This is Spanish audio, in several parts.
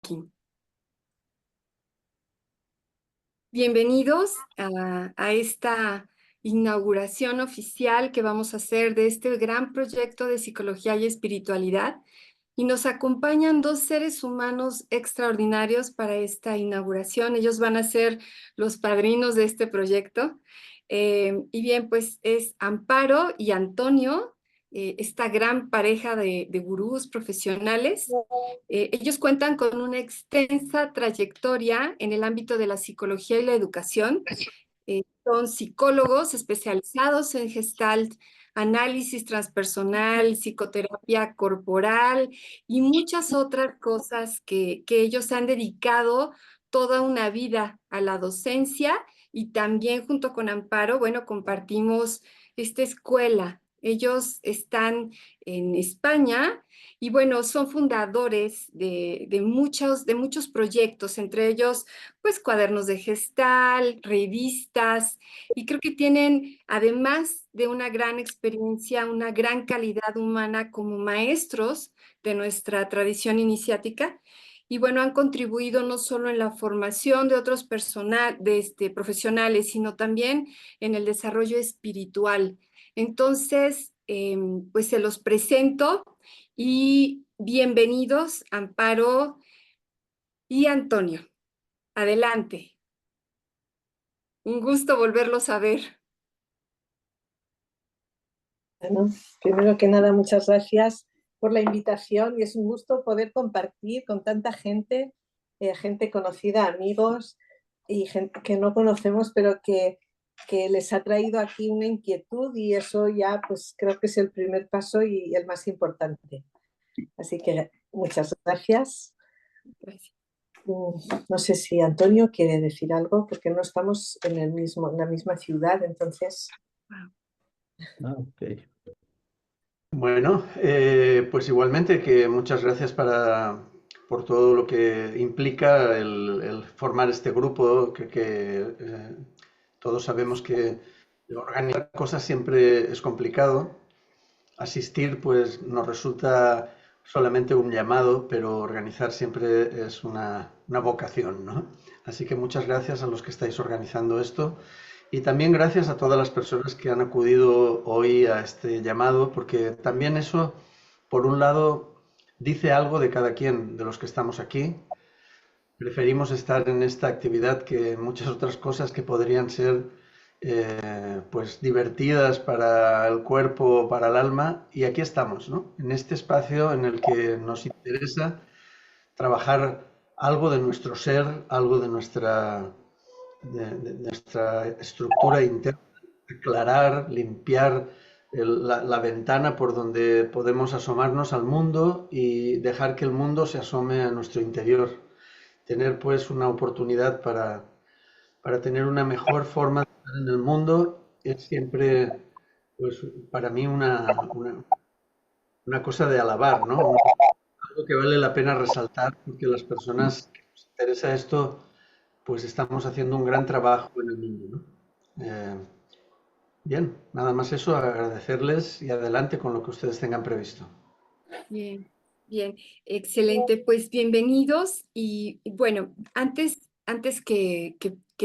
Aquí. Bienvenidos a esta inauguración oficial que vamos a hacer de este gran proyecto de psicología y espiritualidad. Y nos acompañan dos seres humanos extraordinarios para esta inauguración. Ellos van a ser los padrinos de este proyecto. Y bien, pues es Amparo y Antonio, esta gran pareja de gurús profesionales. Ellos cuentan con una extensa trayectoria en el ámbito de la psicología y la educación. Son psicólogos especializados en Gestalt, análisis transpersonal, psicoterapia corporal y muchas otras cosas que ellos han dedicado toda una vida a la docencia, y también junto con Amparo, bueno, compartimos esta escuela. Ellos están en España y bueno, son fundadores de muchos proyectos, entre ellos pues cuadernos de gestal, revistas, y creo que tienen, además de una gran experiencia, una gran calidad humana como maestros de nuestra tradición iniciática. Y bueno, han contribuido no solo en la formación de otros profesionales, sino también en el desarrollo espiritual. Entonces, pues se los presento y bienvenidos, Amparo y Antonio. Adelante. Un gusto volverlos a ver. Bueno, primero que nada, muchas gracias por la invitación y es un gusto poder compartir con tanta gente, gente conocida, amigos y gente que no conocemos, pero que les ha traído aquí una inquietud, y eso ya pues creo que es el primer paso y el más importante. Así que muchas gracias. Gracias. No sé si Antonio quiere decir algo, porque no estamos en la misma ciudad, entonces. Ok. Bueno, pues igualmente que muchas gracias por todo lo que implica el formar este grupo, que todos sabemos que organizar cosas siempre es complicado. Asistir pues nos resulta solamente un llamado, pero organizar siempre es una vocación, ¿no? Así que muchas gracias a los que estáis organizando esto. Y también gracias a todas las personas que han acudido hoy a este llamado, porque también eso, por un lado, dice algo de cada quien de los que estamos aquí. Preferimos estar en esta actividad que muchas otras cosas que podrían ser pues divertidas para el cuerpo, para el alma, y aquí estamos, ¿no? En este espacio en el que nos interesa trabajar algo de nuestro ser, algo de nuestra estructura interna, aclarar, limpiar la ventana por donde podemos asomarnos al mundo y dejar que el mundo se asome a nuestro interior. Tener pues una oportunidad para tener una mejor forma de estar en el mundo es siempre pues para mí una cosa de alabar, ¿no? Algo que vale la pena resaltar, porque las personas que nos interesa esto pues estamos haciendo un gran trabajo en el mundo, ¿no? Bien, nada más eso, agradecerles y adelante con lo que ustedes tengan previsto. Bien, bien, excelente. Pues bienvenidos y bueno, antes que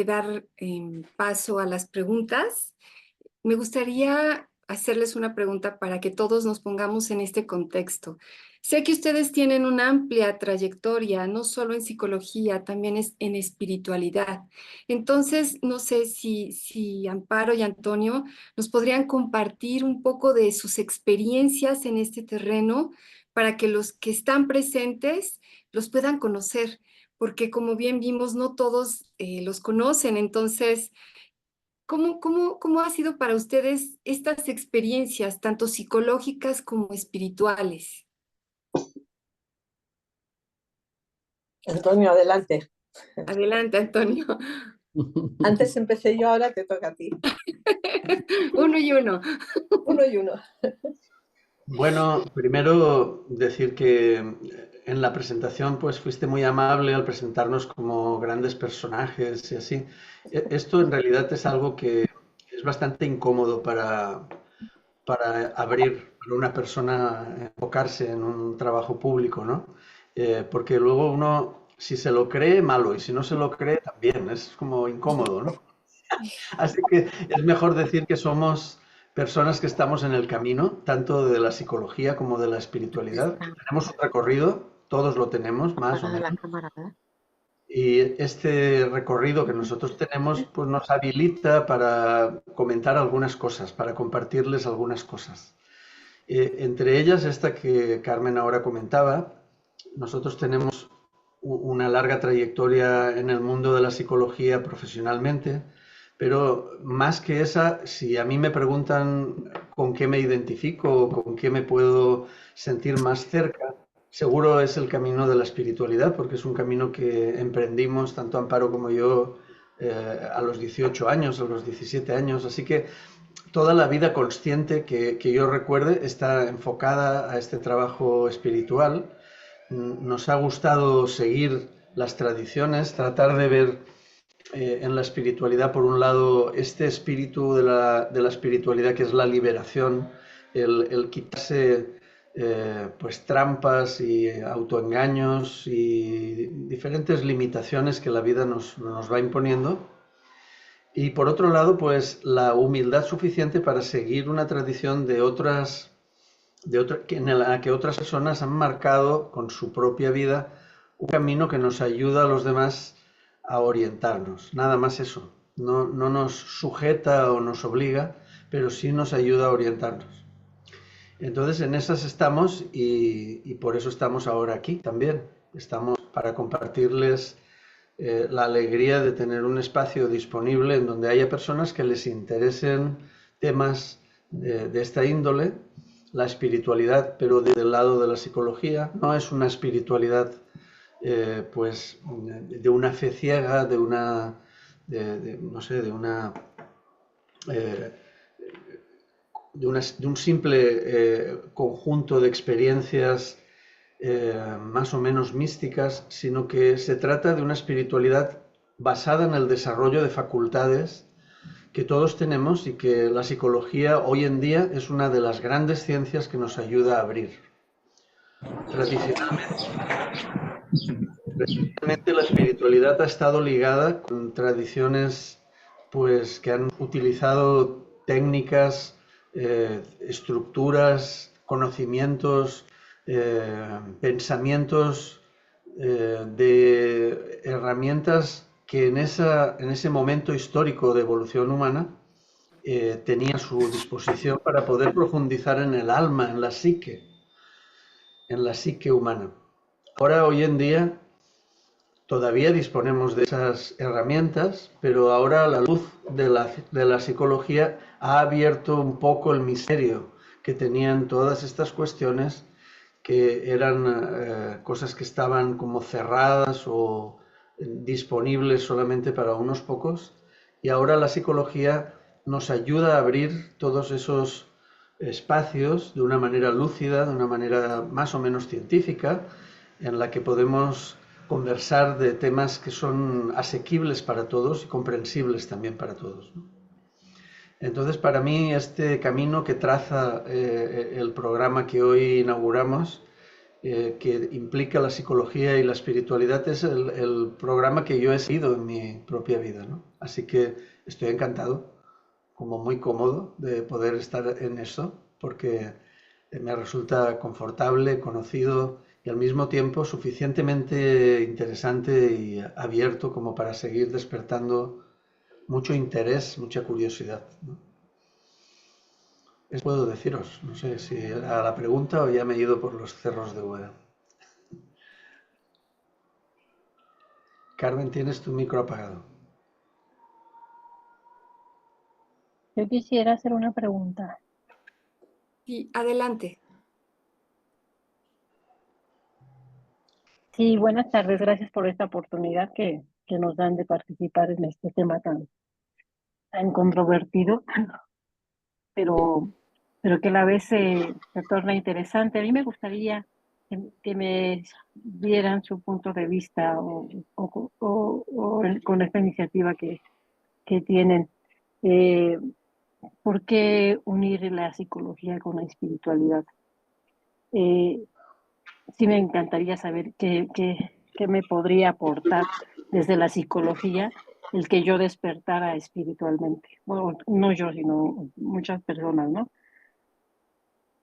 dar paso a las preguntas, me gustaría hacerles una pregunta para que todos nos pongamos en este contexto. Sé que ustedes tienen una amplia trayectoria, no solo en psicología, también es en espiritualidad. Entonces, no sé si Amparo y Antonio nos podrían compartir un poco de sus experiencias en este terreno para que los que están presentes los puedan conocer, porque como bien vimos, no todos los conocen. Entonces, ¿cómo ha sido para ustedes estas experiencias, tanto psicológicas como espirituales? Antonio, adelante. Adelante, Antonio. Antes empecé yo, ahora te toca a ti. Uno y uno. Uno y uno. Bueno, primero decir que en la presentación pues fuiste muy amable al presentarnos como grandes personajes y así. Esto en realidad es algo que es bastante incómodo para abrir, para una persona enfocarse en un trabajo público, ¿no? Porque luego uno Si se lo cree, malo, y si no se lo cree, también. Es como incómodo, ¿no? Así que es mejor decir que somos personas que estamos en el camino, tanto de la psicología como de la espiritualidad. Está Tenemos un recorrido, todos lo tenemos, más o apagada la menos. cámara, ¿verdad? Y este recorrido que nosotros tenemos, pues nos habilita para comentar algunas cosas, para compartirles algunas cosas. Entre ellas, esta que Carmen ahora comentaba, nosotros tenemos una larga trayectoria en el mundo de la psicología profesionalmente, pero más que esa, si a mí me preguntan con qué me identifico o con qué me puedo sentir más cerca, seguro es el camino de la espiritualidad, porque es un camino que emprendimos tanto Amparo como yo a los 18 años, a los 17 años, así que toda la vida consciente que yo recuerde está enfocada a este trabajo espiritual. Nos ha gustado seguir las tradiciones, tratar de ver en la espiritualidad, por un lado, este espíritu de la espiritualidad que es la liberación, el quitarse pues trampas y autoengaños y diferentes limitaciones que la vida nos va imponiendo. Y por otro lado, pues la humildad suficiente para seguir una tradición en la que otras personas han marcado con su propia vida un camino que nos ayuda a los demás a orientarnos. Nada más eso. No nos sujeta o nos obliga, pero sí nos ayuda a orientarnos. Entonces en esas estamos y por eso estamos ahora aquí también. Estamos para compartirles la alegría de tener un espacio disponible en donde haya personas que les interesen temas de esta índole, la espiritualidad, pero desde el lado de la psicología. No es una espiritualidad pues de una fe ciega, no sé, eh, de un simple conjunto de experiencias más o menos místicas, sino que se trata de una espiritualidad basada en el desarrollo de facultades que todos tenemos y que la psicología hoy en día es una de las grandes ciencias que nos ayuda a abrir. Tradicionalmente la espiritualidad ha estado ligada con tradiciones pues, que han utilizado técnicas, estructuras, conocimientos, pensamientos de herramientas que en ese momento histórico de evolución humana tenía a su disposición para poder profundizar en el alma, en la psique humana. Ahora, hoy en día, todavía disponemos de esas herramientas, pero ahora la luz de la psicología ha abierto un poco el misterio que tenían todas estas cuestiones que eran cosas que estaban como cerradas o disponibles solamente para unos pocos, y ahora la psicología nos ayuda a abrir todos esos espacios de una manera lúcida, de una manera más o menos científica, en la que podemos conversar de temas que son asequibles para todos y comprensibles también para todos, ¿no? Entonces, para mí, este camino que traza el programa que hoy inauguramos, que implica la psicología y la espiritualidad, es el programa que yo he seguido en mi propia vida, ¿no? Así que estoy encantado, como muy cómodo de poder estar en eso, porque me resulta confortable, conocido y al mismo tiempo suficientemente interesante y abierto como para seguir despertando mucho interés, mucha curiosidad, ¿no? Eso puedo deciros. No sé si era la pregunta o ya me he ido por los cerros de Úbeda. Carmen, tienes tu micro apagado. Yo quisiera hacer una pregunta. Sí, adelante. Sí, buenas tardes. Gracias por esta oportunidad que nos dan de participar en este tema tan controvertido, pero, pero que a la vez se torna interesante. A mí me gustaría que me dieran su punto de vista con esta iniciativa que tienen. Eh, ¿Por qué unir la psicología con la espiritualidad? Sí me encantaría saber qué me podría aportar desde la psicología el que yo despertara espiritualmente. Bueno, no yo, sino muchas personas, ¿no?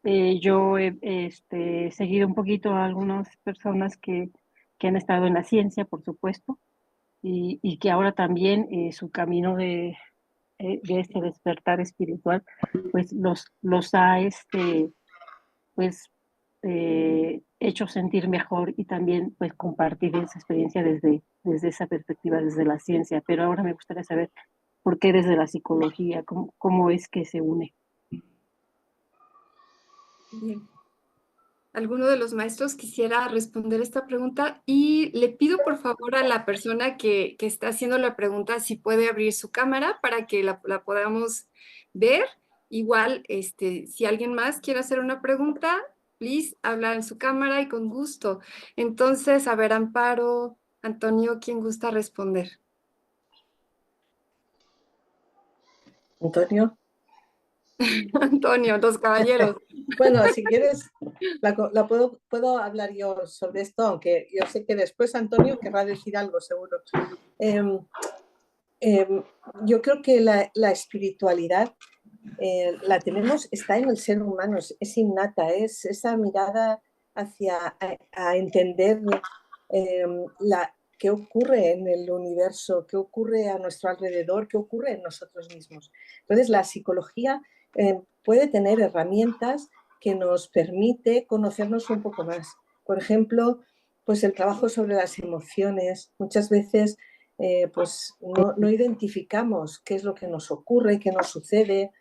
Yo he seguido un poquito a algunas personas que han estado en la ciencia, por supuesto, y que ahora también su camino de este despertar espiritual, pues los ha pues, hecho sentir mejor y también pues compartir esa experiencia desde esa perspectiva, desde la ciencia. Pero ahora me gustaría saber por qué desde la psicología, cómo es que se une. Bien. ¿Alguno de los maestros quisiera responder esta pregunta? Y le pido por favor a la persona que está haciendo la pregunta si puede abrir su cámara para que la podamos ver. Igual, si alguien más quiere hacer una pregunta, please, habla en su cámara y con gusto. Entonces, a ver, Amparo, Antonio, ¿quién gusta responder? Antonio. Antonio, los caballeros. Bueno, si quieres, puedo hablar yo sobre esto, aunque yo sé que después Antonio querrá decir algo, seguro. Yo creo que la espiritualidad la tenemos, está en el ser humano, es innata, es esa mirada hacia a entender qué ocurre en el universo, qué ocurre a nuestro alrededor, qué ocurre en nosotros mismos. Entonces, la psicología puede tener herramientas que nos permite conocernos un poco más. Por ejemplo, pues el trabajo sobre las emociones. Muchas veces pues no identificamos qué es lo que nos ocurre, qué nos sucede,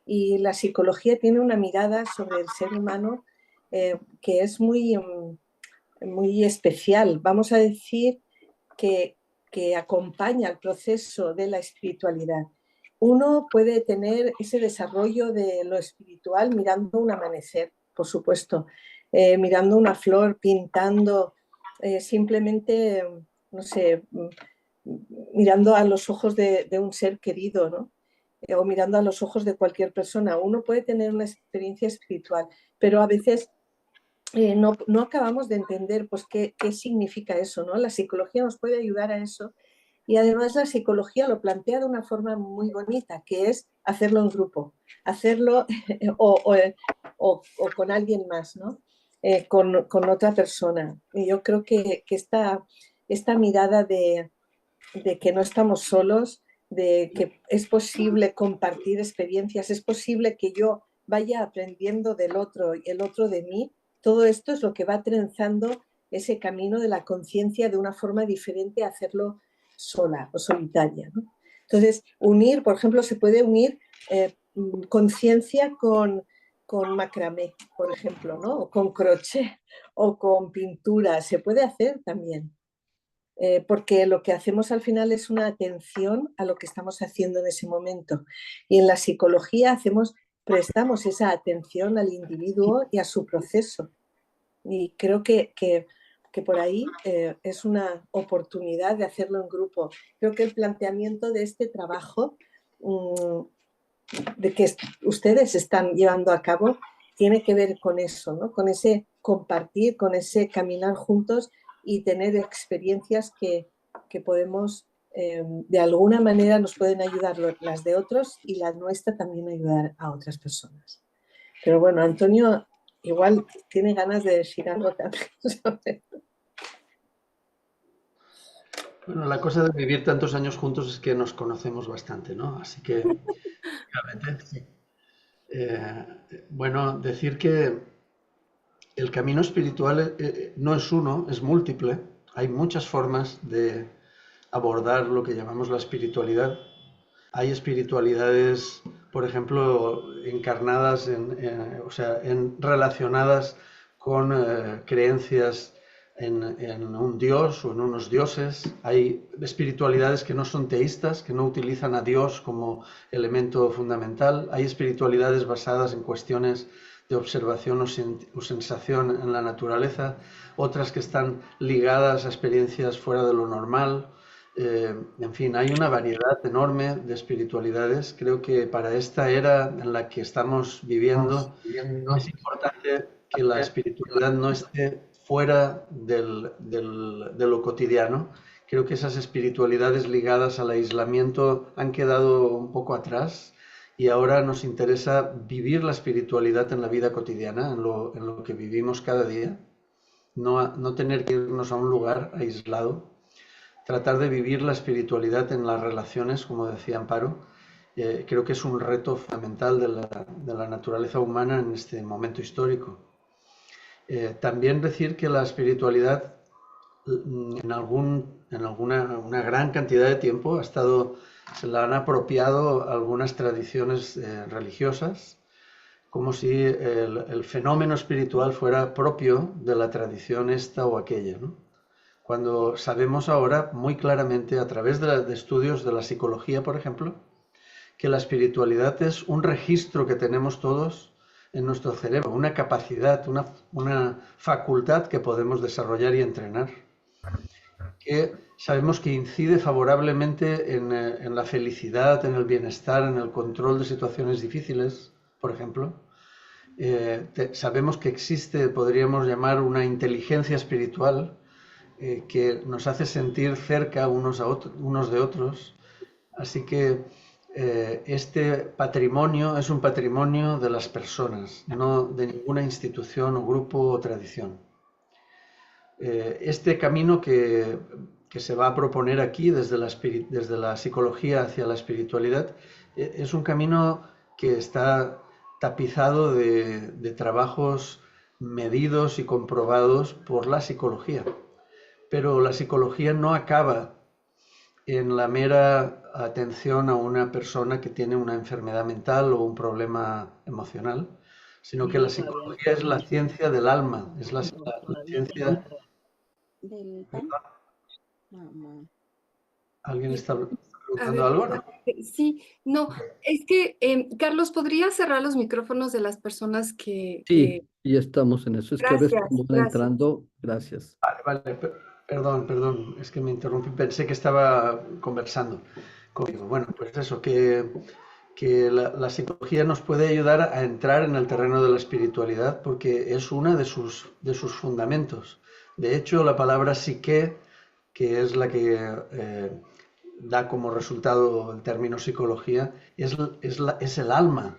y la psicología tiene una mirada sobre el ser humano que es muy especial. Vamos a decir que acompaña el proceso de la espiritualidad. Uno puede tener ese desarrollo de lo espiritual mirando un amanecer, por supuesto, mirando una flor, pintando, simplemente, no sé, mirando a los ojos de un ser querido, ¿no? O mirando a los ojos de cualquier persona. Uno puede tener una experiencia espiritual, pero a veces no acabamos de entender pues, qué significa eso, ¿no? La psicología nos puede ayudar a eso, y además la psicología lo plantea de una forma muy bonita, que es hacerlo en grupo, hacerlo o con alguien más, ¿no? Con otra persona. Y yo creo que esta mirada de que no estamos solos, de que es posible compartir experiencias, es posible que yo vaya aprendiendo del otro y el otro de mí. Todo esto es lo que va trenzando ese camino de la conciencia de una forma diferente a hacerlo sola o solitaria, ¿no? Entonces, unir, por ejemplo, se puede unir conciencia con macramé, por ejemplo, ¿no? O con crochet o con pintura, se puede hacer también. Porque lo que hacemos al final es una atención a lo que estamos haciendo en ese momento. Y en la psicología prestamos esa atención al individuo y a su proceso. Y creo que por ahí es una oportunidad de hacerlo en grupo. Creo que el planteamiento de este trabajo de que ustedes están llevando a cabo tiene que ver con eso, ¿no? Con ese compartir, con ese caminar juntos y tener experiencias que podemos, de alguna manera nos pueden ayudar las de otros y la nuestra también ayudar a otras personas. Pero bueno, Antonio igual tiene ganas de decir algo también sobre esto. Bueno, la cosa de vivir tantos años juntos es que nos conocemos bastante, ¿no? Así que, realmente, sí. Bueno, decir que el camino espiritual no es uno, es múltiple. Hay muchas formas de abordar lo que llamamos la espiritualidad. Hay espiritualidades, por ejemplo, encarnadas, relacionadas con creencias en un dios o en unos dioses. Hay espiritualidades que no son teístas, que no utilizan a Dios como elemento fundamental. Hay espiritualidades basadas en cuestiones de observación o sensación en la naturaleza, otras que están ligadas a experiencias fuera de lo normal. En fin, hay una variedad enorme de espiritualidades. Creo que para esta era en la que estamos viviendo es importante que la espiritualidad no esté fuera de lo cotidiano. Creo que esas espiritualidades ligadas al aislamiento han quedado un poco atrás y ahora nos interesa vivir la espiritualidad en la vida cotidiana, en lo que vivimos cada día, no tener que irnos a un lugar aislado, tratar de vivir la espiritualidad en las relaciones, como decía Amparo. Creo que es un reto fundamental de la naturaleza humana en este momento histórico. También decir que la espiritualidad una gran cantidad de tiempo se la han apropiado algunas tradiciones religiosas, como si el fenómeno espiritual fuera propio de la tradición esta o aquella, ¿no? Cuando sabemos ahora muy claramente a través de estudios de la psicología, por ejemplo, que la espiritualidad es un registro que tenemos todos en nuestro cerebro, una capacidad, una facultad que podemos desarrollar y entrenar, que sabemos que incide favorablemente en la felicidad, en el bienestar, en el control de situaciones difíciles, por ejemplo. Sabemos que existe, podríamos llamar, una inteligencia espiritual que nos hace sentir cerca unos de otros. Así que este patrimonio es un patrimonio de las personas, no de ninguna institución o grupo o tradición. Este camino que se va a proponer aquí desde la psicología hacia la espiritualidad es un camino que está tapizado de trabajos medidos y comprobados por la psicología. Pero la psicología no acaba en la mera atención a una persona que tiene una enfermedad mental o un problema emocional, sino que la psicología es la ciencia del alma, es la ciencia... Del pan. ¿Alguien está preguntando algo? ¿No? Sí, no, es que, Carlos, ¿podría cerrar los micrófonos de las personas que... Sí, ya estamos en eso. Es que a veces Gracias, cuando van gracias. entrando, gracias. Vale, perdón, es que me interrumpí, pensé que estaba conversando conmigo. Bueno, pues eso, que la psicología nos puede ayudar a entrar en el terreno de la espiritualidad porque es uno de sus fundamentos. De hecho, la palabra psique, que es la que da como resultado el término psicología, es el alma.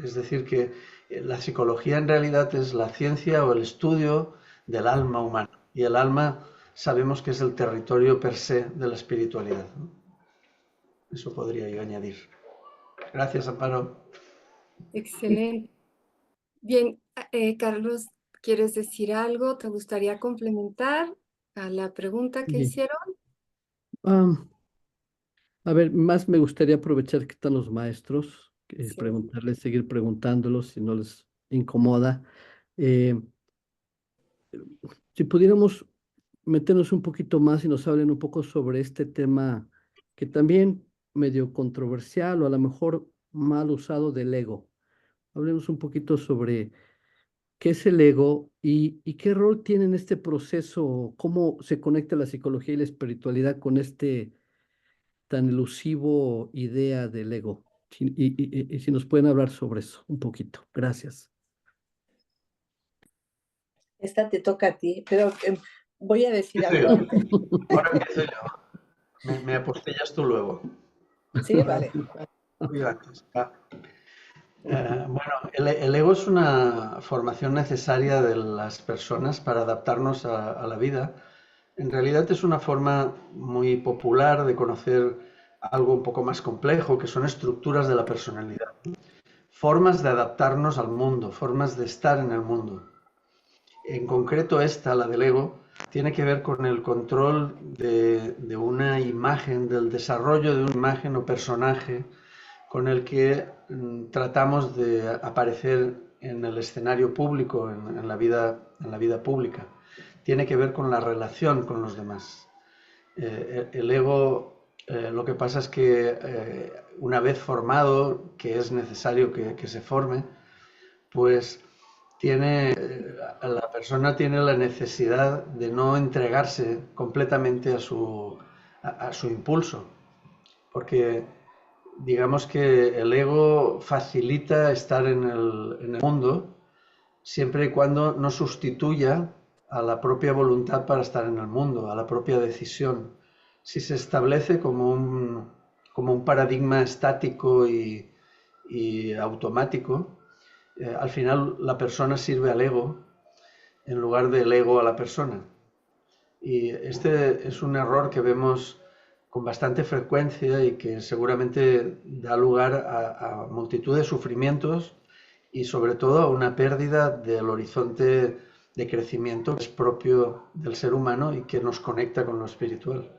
Es decir, que la psicología en realidad es la ciencia o el estudio del alma humana. Y el alma sabemos que es el territorio per se de la espiritualidad, ¿no? Eso podría yo añadir. Gracias, Amparo. Excelente. Bien, Carlos, ¿quieres decir algo? ¿Te gustaría complementar a la pregunta que Sí. hicieron? A ver, más me gustaría aprovechar que están los maestros, Sí. preguntarles, seguir preguntándolos si no les incomoda. Eh, si pudiéramos meternos un poquito más y nos hablen un poco sobre este tema que también medio controversial o a lo mejor mal usado del ego. Hablemos un poquito sobre qué es el ego y qué rol tiene en este proceso, cómo se conecta la psicología y la espiritualidad con este tan elusivo idea del ego. Y si nos pueden hablar sobre eso un poquito. Gracias. Esta te toca a ti, pero voy a decir Empiezo algo. yo. Ahora empiezo yo. Me apostillas tú luego. Sí, vale. Yo antes. Bueno, el ego es una formación necesaria de las personas para adaptarnos a la vida. En realidad es una forma muy popular de conocer algo un poco más complejo, que son estructuras de la personalidad. Formas de adaptarnos al mundo, formas de estar en el mundo. En concreto esta, la del ego, tiene que ver con el control de una imagen, del desarrollo de una imagen o personaje con el que tratamos de aparecer en el escenario público, en la vida pública. Tiene que ver con la relación con los demás. El ego, lo que pasa es que una vez formado, que es necesario que se forme, pues la persona tiene la necesidad de no entregarse completamente a su impulso, porque digamos que el ego facilita estar en el mundo siempre y cuando no sustituya a la propia voluntad para estar en el mundo, a la propia decisión. Si se establece como un paradigma estático y automático, al final la persona sirve al ego en lugar del ego a la persona. Y este es un error que vemos con bastante frecuencia y que seguramente da lugar a multitud de sufrimientos y sobre todo a una pérdida del horizonte de crecimiento que es propio del ser humano y que nos conecta con lo espiritual.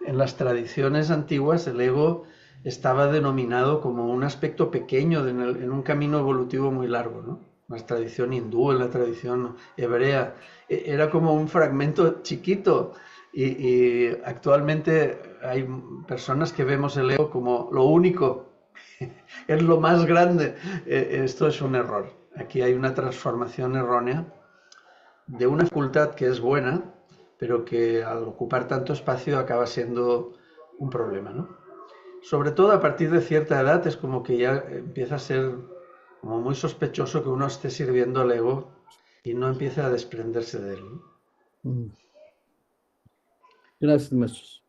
En las tradiciones antiguas el ego estaba denominado como un aspecto pequeño en un camino evolutivo muy largo, ¿no? En la tradición hindú, en la tradición hebrea, era como un fragmento chiquito y actualmente hay personas que vemos el ego como lo único, es lo más grande. Esto es un error. Aquí hay una transformación errónea de una facultad que es buena, pero que al ocupar tanto espacio acaba siendo un problema, ¿no? Sobre todo a partir de cierta edad es como que ya empieza a ser como muy sospechoso que uno esté sirviendo al ego y no empiece a desprenderse de él, ¿no? Gracias, maestros.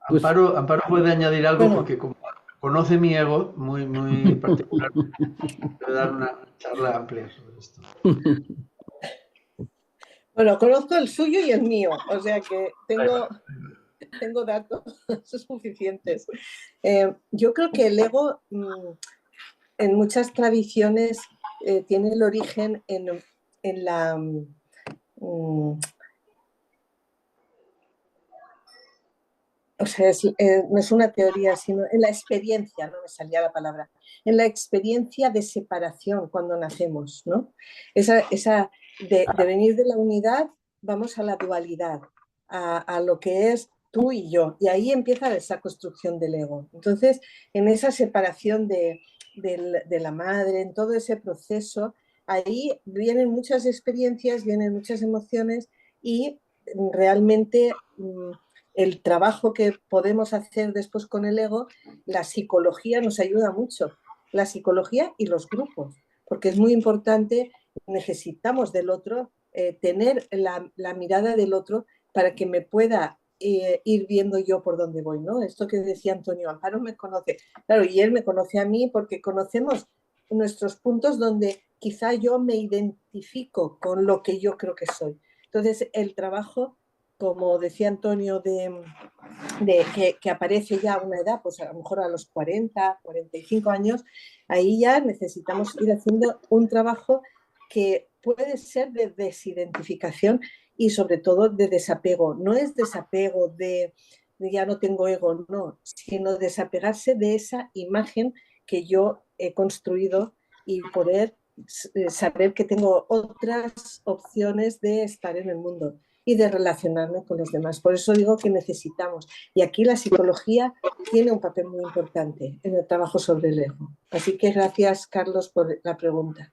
Pues, Amparo puede añadir algo Bueno. porque como conoce mi ego muy, muy particular, puede dar una charla amplia sobre esto. Bueno, conozco el suyo y el mío, o sea que tengo datos suficientes. Yo creo que el ego en muchas tradiciones tiene el origen en la... o sea, no es una teoría, sino en la experiencia, no me salía la palabra, en la experiencia de separación cuando nacemos, ¿no? Esa de venir de la unidad, vamos a la dualidad, a lo que es tú y yo, y ahí empieza esa construcción del ego. Entonces, en esa separación de la madre, en todo ese proceso, ahí vienen muchas experiencias, vienen muchas emociones y realmente el trabajo que podemos hacer después con el ego, la psicología nos ayuda mucho, la psicología y los grupos, porque es muy importante, necesitamos del otro, tener la mirada del otro para que me pueda ir viendo yo por dónde voy, ¿no? Esto que decía Antonio, Amparo me conoce, claro, y él me conoce a mí porque conocemos nuestros puntos donde quizá yo me identifico con lo que yo creo que soy. Entonces, el trabajo, como decía Antonio, que aparece ya a una edad, pues a lo mejor a los 40, 45 años, ahí ya necesitamos ir haciendo un trabajo que puede ser de desidentificación y sobre todo de desapego. No es desapego de ya no tengo ego, no, sino desapegarse de esa imagen que yo he construido y poder saber que tengo otras opciones de estar en el mundo y de relacionarme con los demás. Por eso digo que necesitamos. Y aquí la psicología tiene un papel muy importante en el trabajo sobre el ego. Así que gracias, Carlos, por la pregunta.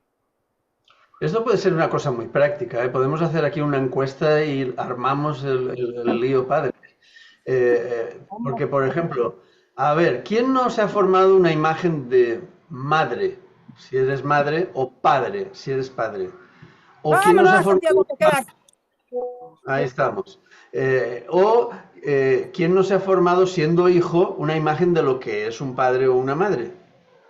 Esto puede ser una cosa muy práctica, ¿eh? Podemos hacer aquí una encuesta y armamos el lío padre. Porque, por ejemplo, a ver, ¿quién no se ha formado una imagen de madre, si eres madre, o padre, si eres padre? ¿O quién no se ha formado... Ahí estamos. ¿Quién no se ha formado siendo hijo una imagen de lo que es un padre o una madre?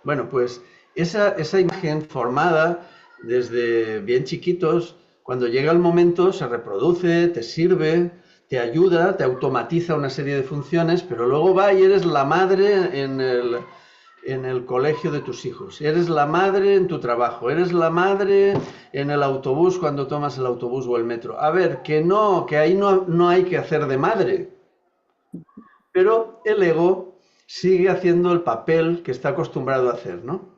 Bueno, pues esa imagen formada desde bien chiquitos, cuando llega el momento se reproduce, te sirve, te ayuda, te automatiza una serie de funciones, pero luego va y eres la madre en el colegio de tus hijos, eres la madre en tu trabajo, eres la madre en el autobús cuando tomas el autobús o el metro. A ver, que ahí no hay que hacer de madre, pero el ego sigue haciendo el papel que está acostumbrado a hacer, ¿no?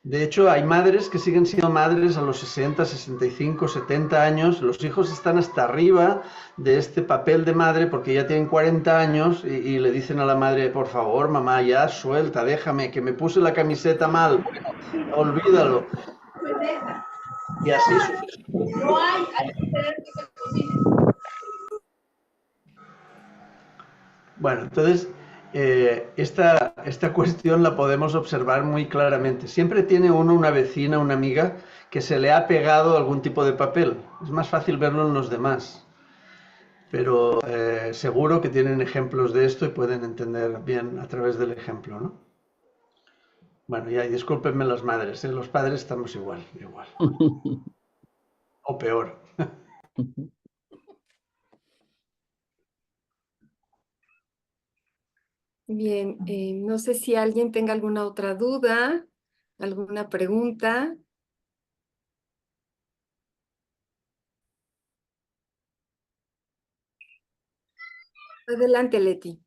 De hecho, hay madres que siguen siendo madres a los 60, 65, 70 años. Los hijos están hasta arriba de este papel de madre porque ya tienen 40 años y le dicen a la madre, por favor, mamá, ya suelta, déjame, que me puse la camiseta mal. Bueno, olvídalo. Y así bueno, entonces, esta esta cuestión la podemos observar muy claramente. Siempre tiene uno una vecina, una amiga, que se le ha pegado algún tipo de papel. Es más fácil verlo en los demás. Pero seguro que tienen ejemplos de esto y pueden entender bien a través del ejemplo, ¿no? Bueno, ya, y discúlpenme las madres, ¿eh? Los padres estamos igual, igual. O peor. Bien, no sé si alguien tenga alguna otra duda, alguna pregunta. Adelante, Leti.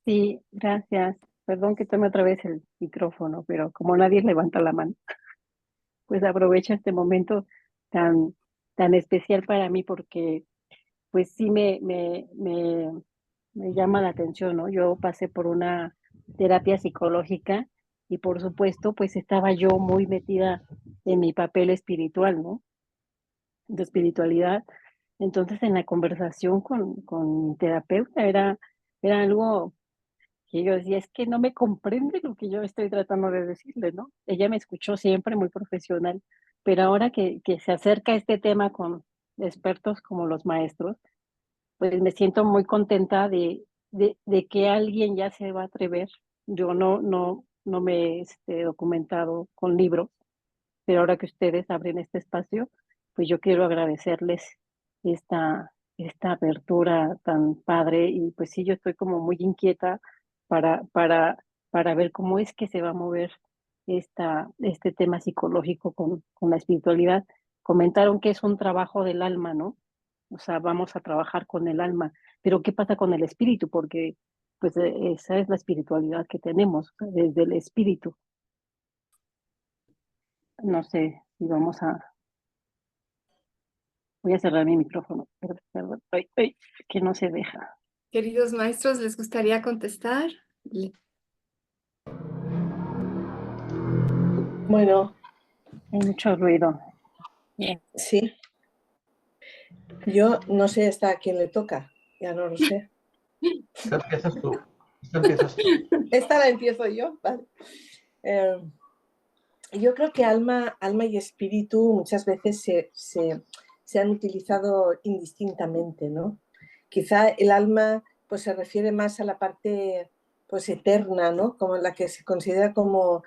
Sí, gracias. Perdón que tome otra vez el micrófono, pero como nadie levanta la mano, pues aprovecho este momento tan, tan especial para mí porque pues sí me llama la atención, ¿no? Yo pasé por una terapia psicológica y por supuesto pues estaba yo muy metida en mi papel espiritual, ¿no? De espiritualidad. Entonces en la conversación con mi terapeuta era algo que yo decía, es que no me comprende lo que yo estoy tratando de decirle, ¿no? Ella me escuchó siempre muy profesional, pero ahora que se acerca este tema con expertos como los maestros, pues me siento muy contenta de que alguien ya se va a atrever. Yo no me he documentado con libros, pero ahora que ustedes abren este espacio, pues yo quiero agradecerles esta apertura tan padre y pues sí, yo estoy como muy inquieta para, para, para ver cómo es que se va a mover este tema psicológico con la espiritualidad. Comentaron que es un trabajo del alma, ¿no? O sea, vamos a trabajar con el alma, pero ¿qué pasa con el espíritu? Porque pues esa es la espiritualidad que tenemos, o sea, desde el espíritu. No sé si vamos a... Voy a cerrar mi micrófono. Perdón, perdón. Ay, ay, que no se deja. Queridos maestros, ¿les gustaría contestar? Bueno, Hay mucho ruido. sí, yo no sé hasta a quién le toca, ya no lo sé. Esta empiezas tú. Esta empiezas tú. Esta la empiezo yo, ¿vale? Yo creo que alma y espíritu muchas veces se han utilizado indistintamente, ¿no? Quizá el alma pues, se refiere más a la parte pues, eterna, ¿no? Como la que se considera como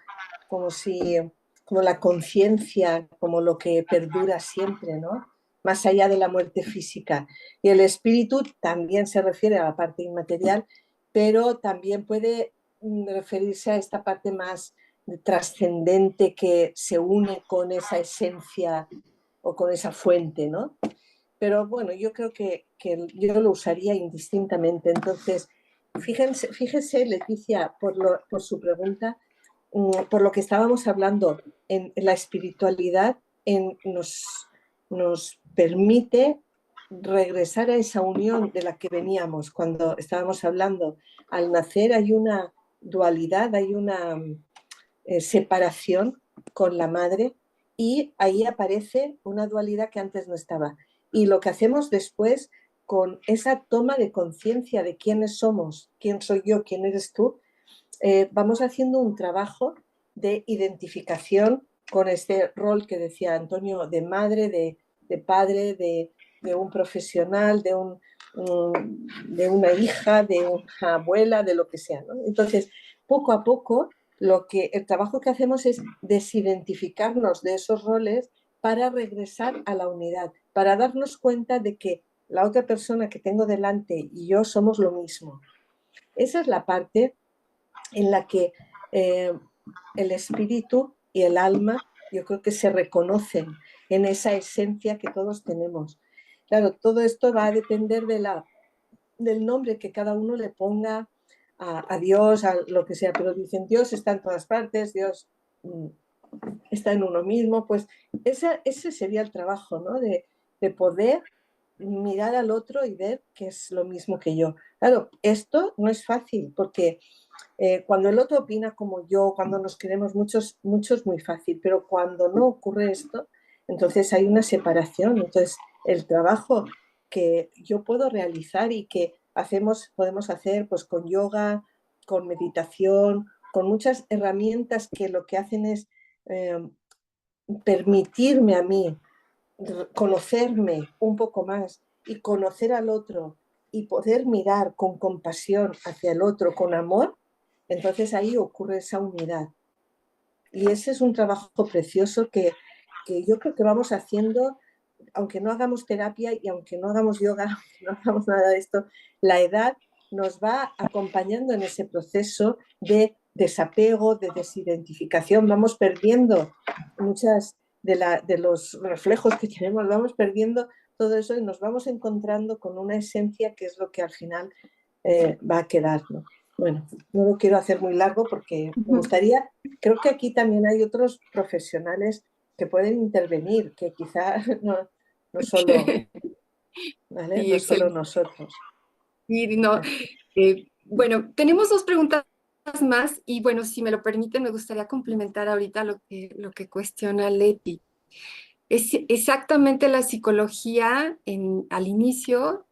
la conciencia, como lo que perdura siempre, ¿no? Más allá de la muerte física. Y el espíritu también se refiere a la parte inmaterial, pero también puede referirse a esta parte más trascendente que se une con esa esencia o con esa fuente, ¿no? Pero bueno, yo creo que yo lo usaría indistintamente. Entonces, fíjese Leticia, por su pregunta, por lo que estábamos hablando, en la espiritualidad nos permite regresar a esa unión de la que veníamos cuando estábamos hablando. Al nacer hay una dualidad, hay una separación con la madre y ahí aparece una dualidad que antes no estaba. Y lo que hacemos después con esa toma de conciencia de quiénes somos, quién soy yo, quién eres tú, vamos haciendo un trabajo de identificación con este rol que decía Antonio, de madre, de padre, de un profesional, de una hija, de una abuela, de lo que sea, ¿no? Entonces, poco a poco, el trabajo que hacemos es desidentificarnos de esos roles para regresar a la unidad, para darnos cuenta de que la otra persona que tengo delante y yo somos lo mismo. Esa es la parte en la que el espíritu y el alma yo creo que se reconocen en esa esencia que todos tenemos. Claro, todo esto va a depender del nombre que cada uno le ponga a Dios, a lo que sea, pero dicen Dios está en todas partes, Dios está en uno mismo, pues ese sería el trabajo, ¿no? De poder mirar al otro y ver que es lo mismo que yo. Claro, esto no es fácil porque cuando el otro opina como yo, cuando nos queremos muchos, es muy fácil, pero cuando no ocurre esto, entonces hay una separación. Entonces, el trabajo que yo puedo realizar y que podemos hacer pues con yoga, con meditación, con muchas herramientas que lo que hacen es permitirme a mí conocerme un poco más y conocer al otro y poder mirar con compasión hacia el otro, con amor, entonces ahí ocurre esa unidad. Y ese es un trabajo precioso que yo creo que vamos haciendo, aunque no hagamos terapia y aunque no hagamos yoga, aunque no hagamos nada de esto, la edad nos va acompañando en ese proceso de desapego, de desidentificación. Vamos perdiendo muchas de los reflejos que tenemos, vamos perdiendo todo eso y nos vamos encontrando con una esencia que es lo que al final va a quedar, ¿no? Bueno, no lo quiero hacer muy largo porque me gustaría, creo que aquí también hay otros profesionales que pueden intervenir, que quizá no solo, ¿vale? Sí, No solo excelente. nosotros. Y no, bueno, tenemos dos preguntas más y bueno, si me lo permiten, me gustaría complementar ahorita lo que cuestiona Leti. Es exactamente la psicología al inicio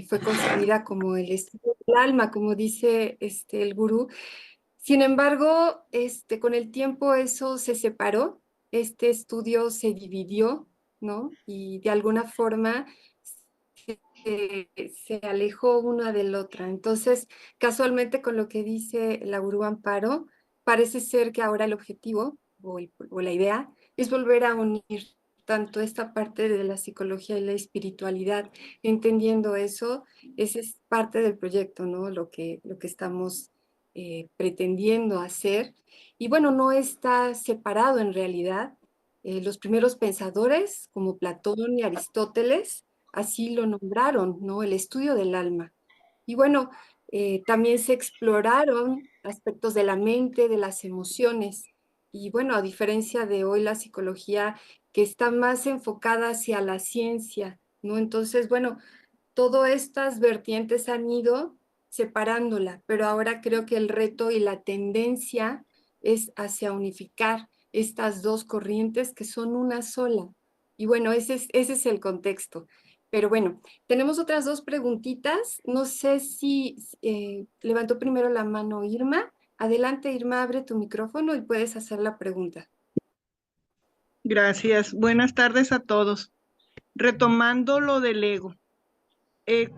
fue concebida como el estudio del alma, como dice el gurú. Sin embargo, con el tiempo eso se separó, este estudio se dividió, ¿no? Y de alguna forma se alejó una de la otra. Entonces, casualmente con lo que dice la gurú Amparo, parece ser que ahora el objetivo o la idea es volver a unir tanto esta parte de la psicología y la espiritualidad. Entendiendo eso, esa es parte del proyecto, ¿no? Lo que estamos pretendiendo hacer. Y bueno, no está separado en realidad. Los primeros pensadores, como Platón y Aristóteles, así lo nombraron, ¿no? El estudio del alma. Y bueno, también se exploraron aspectos de la mente, de las emociones. Y bueno, a diferencia de hoy la psicología que está más enfocada hacia la ciencia, ¿no? Entonces, bueno, todas estas vertientes han ido separándola, pero ahora creo que el reto y la tendencia es hacia unificar estas dos corrientes que son una sola. Y bueno, ese es el contexto. Pero bueno, tenemos otras dos preguntitas. No sé si levantó primero la mano Irma. Adelante, Irma, abre tu micrófono y puedes hacer la pregunta. Gracias. Buenas tardes a todos. Retomando lo del ego.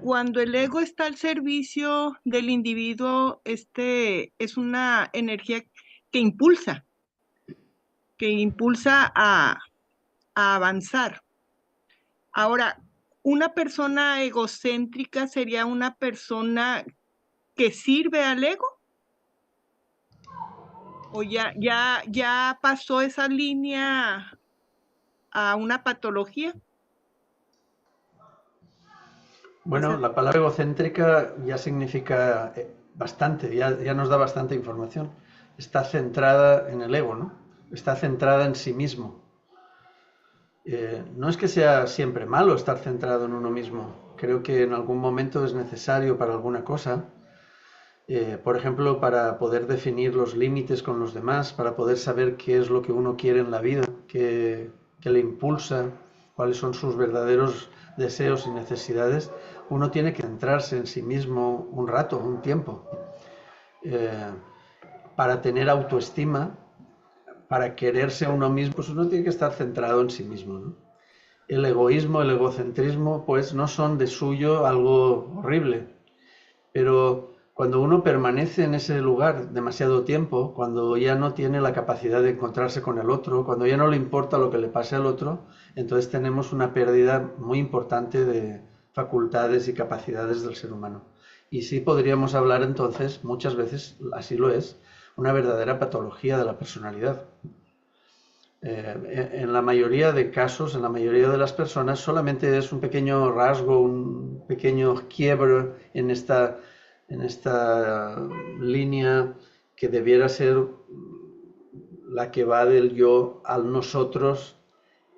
Cuando el ego está al servicio del individuo, es una energía que impulsa a avanzar. Ahora, una persona egocéntrica sería una persona que sirve al ego, o ya pasó esa línea a una patología. Bueno, la palabra egocéntrica ya significa bastante, ya nos da bastante información. Está centrada en el ego, ¿no? Está centrada en sí mismo. No es que sea siempre malo estar centrado en uno mismo. Creo que en algún momento es necesario para alguna cosa. Por ejemplo, para poder definir los límites con los demás, para poder saber qué es lo que uno quiere en la vida, qué le impulsa, cuáles son sus verdaderos deseos y necesidades. Uno tiene que centrarse en sí mismo un rato, un tiempo, para tener autoestima, para quererse a uno mismo, pues uno tiene que estar centrado en sí mismo, ¿no? El egoísmo, el egocentrismo, pues no son de suyo algo horrible, pero cuando uno permanece en ese lugar demasiado tiempo, cuando ya no tiene la capacidad de encontrarse con el otro, cuando ya no le importa lo que le pase al otro, entonces tenemos una pérdida muy importante de facultades y capacidades del ser humano. Y sí podríamos hablar entonces, muchas veces así lo es, una verdadera patología de la personalidad. En la mayoría de casos, en la mayoría de las personas, solamente es un pequeño rasgo, un pequeño quiebre en esta línea que debiera ser la que va del yo al nosotros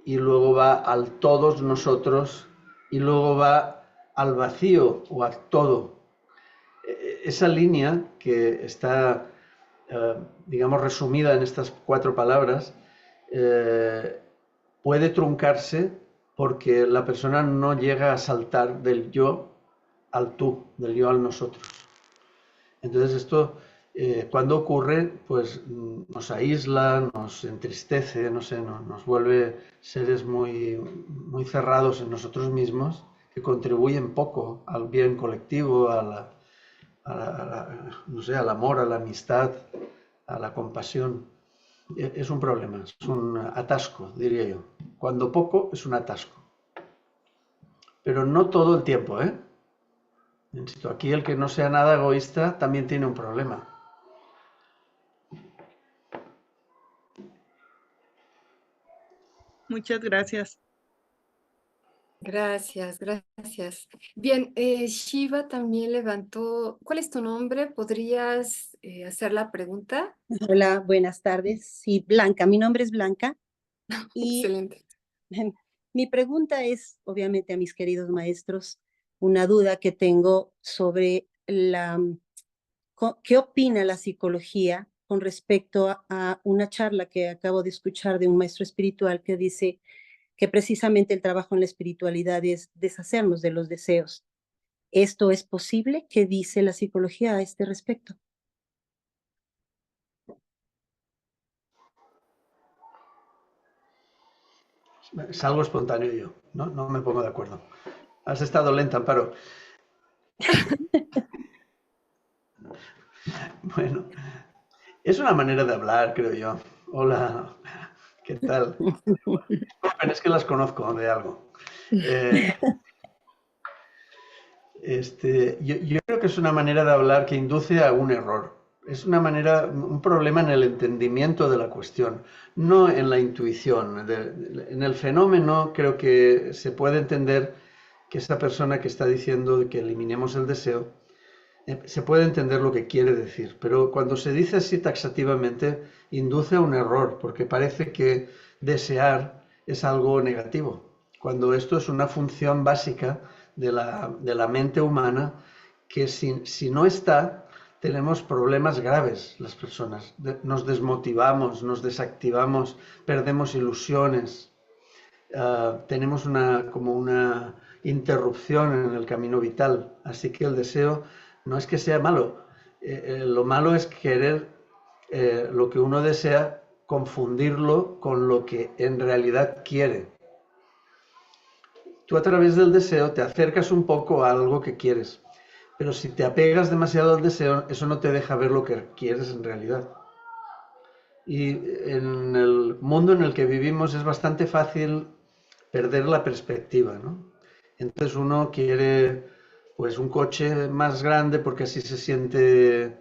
y luego va al todos nosotros y luego va al vacío o al todo. Esa línea que está, digamos, resumida en estas 4 palabras, puede truncarse porque la persona no llega a saltar del yo al tú, del yo al nosotros. Entonces esto Cuando ocurre, pues nos aísla, nos entristece, no sé, nos vuelve seres muy, muy cerrados en nosotros mismos, que contribuyen poco al bien colectivo, no sé, al amor, a la amistad, a la compasión. Es un problema, es un atasco, diría yo. Cuando poco es un atasco. Pero no todo el tiempo, ¿eh? Insisto, aquí el que no sea nada egoísta también tiene un problema. Muchas gracias. Gracias, gracias. Bien, Shiva también levantó. ¿Cuál es tu nombre? ¿Podrías hacer la pregunta? Hola, buenas tardes. Sí, Blanca, mi nombre es Blanca y Excelente. mi pregunta es, obviamente, a mis queridos maestros, una duda que tengo sobre qué opina la psicología con respecto a una charla que acabo de escuchar de un maestro espiritual que dice que precisamente el trabajo en la espiritualidad es deshacernos de los deseos. ¿Esto es posible? ¿Qué dice la psicología a este respecto? Salgo espontáneo yo, ¿no? No me pongo de acuerdo. Has estado lenta, Amparo. Bueno, es una manera de hablar, creo yo. Hola, ¿qué tal? Disculpen, es que las conozco de algo. Yo creo que es una manera de hablar que induce a un error. Es una manera, un problema en el entendimiento de la cuestión, no en la intuición. En el fenómeno creo que se puede entender que esa persona que está diciendo que eliminemos el deseo, se puede entender lo que quiere decir, pero cuando se dice así taxativamente, induce a un error, porque parece que desear es algo negativo, cuando esto es una función básica de la mente humana que si no está, tenemos problemas graves las personas. Nos desmotivamos, nos desactivamos, perdemos ilusiones, tenemos como una interrupción en el camino vital. Así que el deseo no es que sea malo, lo malo es querer lo que uno desea, confundirlo con lo que en realidad quiere. Tú a través del deseo te acercas un poco a algo que quieres, pero si te apegas demasiado al deseo, eso no te deja ver lo que quieres en realidad. Y en el mundo en el que vivimos es bastante fácil perder la perspectiva, ¿no? Entonces uno quiere pues un coche más grande porque así se siente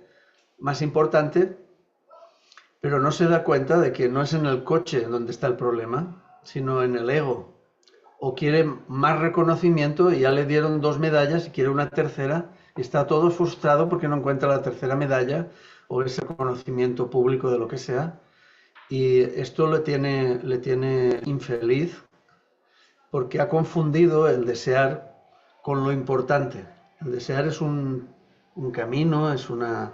más importante, pero no se da cuenta de que no es en el coche donde está el problema, sino en el ego. O quiere más reconocimiento y ya le dieron 2 medallas y quiere una tercera y está todo frustrado porque no encuentra la tercera medalla o ese reconocimiento público de lo que sea. Y esto le tiene infeliz porque ha confundido el desear con lo importante. El desear es un camino, es una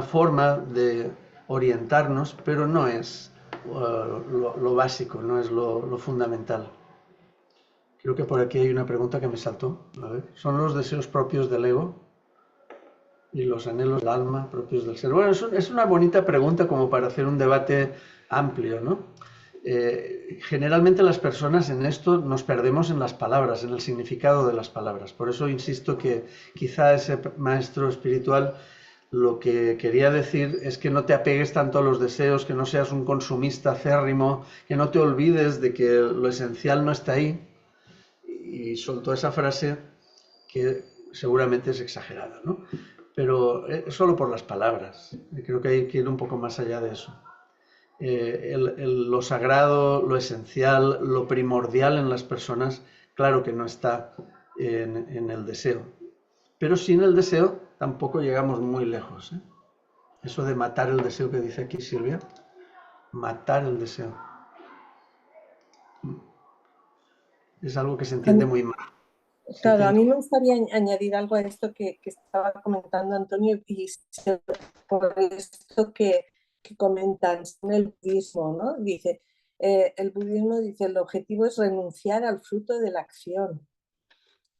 forma de orientarnos, pero no es lo básico, no es lo fundamental. Creo que por aquí hay una pregunta que me saltó. A ver, ¿son los deseos propios del ego y los anhelos del alma propios del ser? Bueno, es una bonita pregunta como para hacer un debate amplio, ¿no? Generalmente las personas en esto nos perdemos en las palabras, en el significado de las palabras. Por eso insisto que quizá ese maestro espiritual lo que quería decir es que no te apegues tanto a los deseos, que no seas un consumista acérrimo, que no te olvides de que lo esencial no está ahí. Y soltó esa frase que seguramente es exagerada, ¿no? Pero es solo por las palabras. Creo que hay que ir un poco más allá de eso. Lo sagrado, lo esencial, lo primordial en las personas, claro que no está en el deseo. Pero sin el deseo tampoco llegamos muy lejos, ¿eh? Eso de matar el deseo que dice aquí Silvia, matar el deseo. Es algo que se entiende muy mal. Claro, a mí me gustaría añadir algo a esto que estaba comentando Antonio, y por esto que comentan en el budismo, ¿no? Dice, el budismo dice, el objetivo es renunciar al fruto de la acción.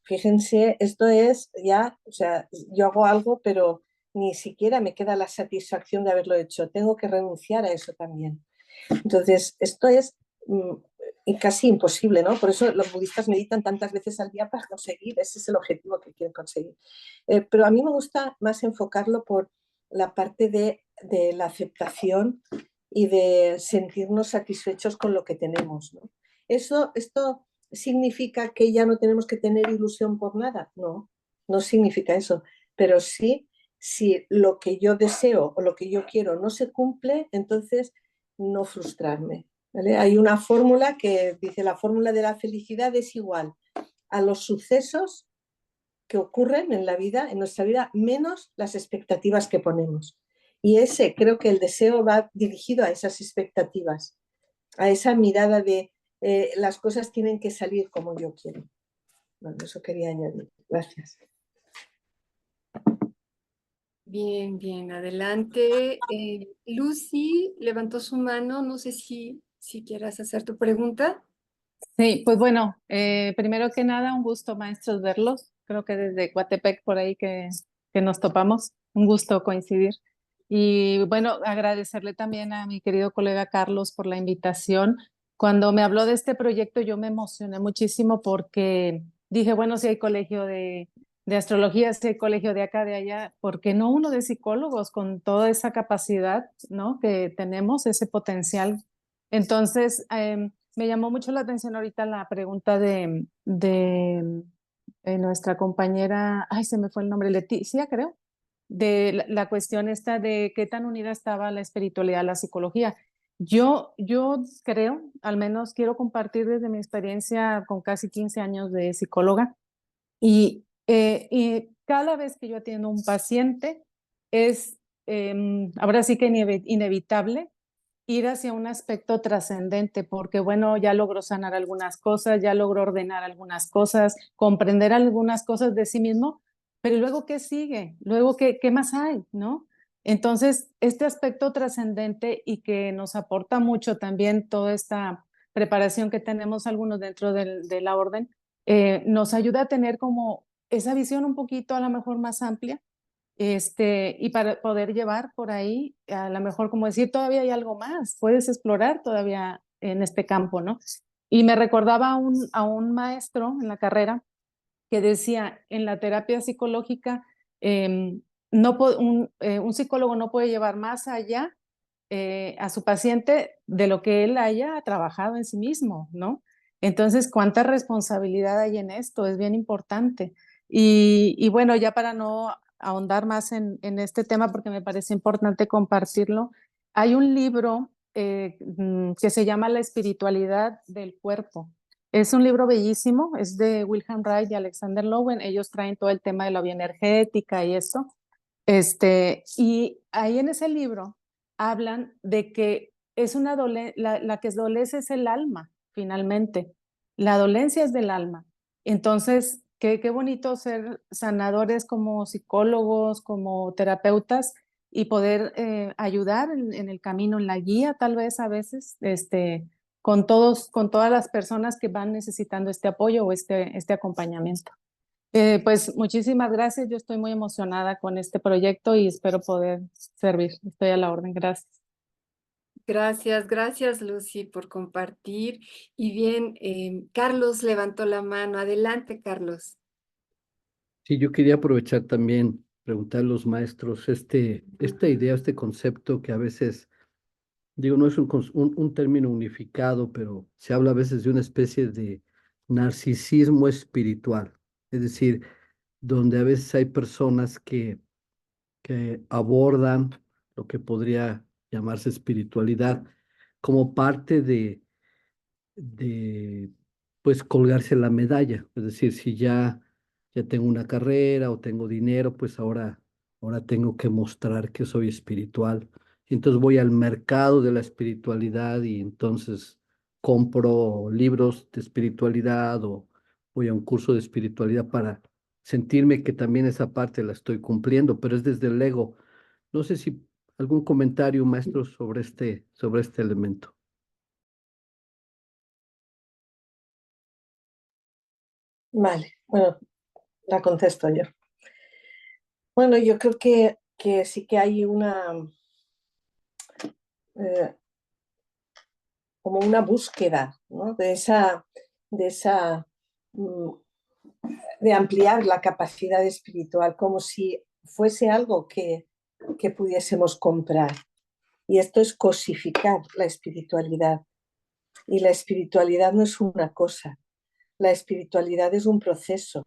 Fíjense, esto es ya, o sea, yo hago algo, pero ni siquiera me queda la satisfacción de haberlo hecho. Tengo que renunciar a eso también. Entonces, esto es casi imposible, ¿no? Por eso los budistas meditan tantas veces al día para conseguir, ese es el objetivo que quieren conseguir. Pero a mí me gusta más enfocarlo por la parte de la aceptación y de sentirnos satisfechos con lo que tenemos, ¿no? Esto significa que ya no tenemos que tener ilusión por nada. No, no significa eso, pero sí, si lo que yo deseo o lo que yo quiero no se cumple, entonces no frustrarme, ¿vale? Hay una fórmula que dice: la fórmula de la felicidad es igual a los sucesos que ocurren en la vida, en nuestra vida, menos las expectativas que ponemos. Y creo que el deseo va dirigido a esas expectativas, a esa mirada de las cosas tienen que salir como yo quiero. Bueno, eso quería añadir. Gracias. Bien, bien, adelante. Lucy levantó su mano, no sé si quieras hacer tu pregunta. Sí, pues bueno, primero que nada, un gusto, maestros, verlos. Creo que desde Coatepec por ahí que nos topamos. Un gusto coincidir. Y bueno, agradecerle también a mi querido colega Carlos por la invitación. Cuando me habló de este proyecto, yo me emocioné muchísimo porque dije, bueno, si hay colegio de astrología, si hay colegio de acá, de allá, ¿por qué no uno de psicólogos con toda esa capacidad, ¿no? Que tenemos, ese potencial? Entonces, me llamó mucho la atención ahorita la pregunta de nuestra compañera, ay, se me fue el nombre, Leticia, creo, de la cuestión esta de qué tan unida estaba la espiritualidad a la psicología. Yo creo, al menos quiero compartir desde mi experiencia con casi 15 años de psicóloga, y cada vez que yo atiendo a un paciente es ahora sí que inevitable ir hacia un aspecto trascendente, porque bueno, ya logró sanar algunas cosas, ya logró ordenar algunas cosas, comprender algunas cosas de sí mismo, pero luego, ¿qué sigue? Luego, ¿qué más hay? ¿No? Entonces, este aspecto trascendente y que nos aporta mucho también toda esta preparación que tenemos algunos dentro de la orden, nos ayuda a tener como esa visión un poquito a lo mejor más amplia, y para poder llevar por ahí, a lo mejor como decir, todavía hay algo más, puedes explorar todavía en este campo, ¿no? Y me recordaba a un maestro en la carrera que decía, en la terapia psicológica, un psicólogo no puede llevar más allá a su paciente de lo que él haya trabajado en sí mismo, ¿no? Entonces, ¿cuánta responsabilidad hay en esto? Es bien importante. Y bueno, ya para no ahondar más en este tema, porque me parece importante compartirlo, hay un libro que se llama La espiritualidad del cuerpo. Es un libro bellísimo, es de Wilhelm Reich y Alexander Lowen. Ellos traen todo el tema de la bioenergética y esto. Y ahí en ese libro hablan de que es la que adolece es el alma, finalmente. La dolencia es del alma. Entonces, qué bonito ser sanadores como psicólogos, como terapeutas y poder ayudar en el camino, en la guía, tal vez a veces, con todas las personas que van necesitando este apoyo o este acompañamiento. Pues muchísimas gracias. Yo estoy muy emocionada con este proyecto y espero poder servir. Estoy a la orden. Gracias. Gracias Lucy por compartir. Y bien, Carlos levantó la mano. Adelante, Carlos. Sí, yo quería aprovechar también, preguntar a los maestros, esta idea, este concepto que a veces, digo, no es un término unificado, pero se habla a veces de una especie de narcisismo espiritual. Es decir, donde a veces hay personas que abordan lo que podría llamarse espiritualidad como parte de pues colgarse la medalla. Es decir, si ya tengo una carrera o tengo dinero, pues ahora tengo que mostrar que soy espiritual. Y entonces voy al mercado de la espiritualidad y entonces compro libros de espiritualidad o voy a un curso de espiritualidad para sentirme que también esa parte la estoy cumpliendo, pero es desde el ego. No sé si algún comentario, maestro, sobre este elemento. Vale, bueno, la contesto yo. Bueno, yo creo que que sí que hay como una búsqueda, ¿no? de ampliar la capacidad espiritual, como si fuese algo que pudiésemos comprar. Y esto es cosificar la espiritualidad. Y la espiritualidad no es una cosa, la espiritualidad es un proceso.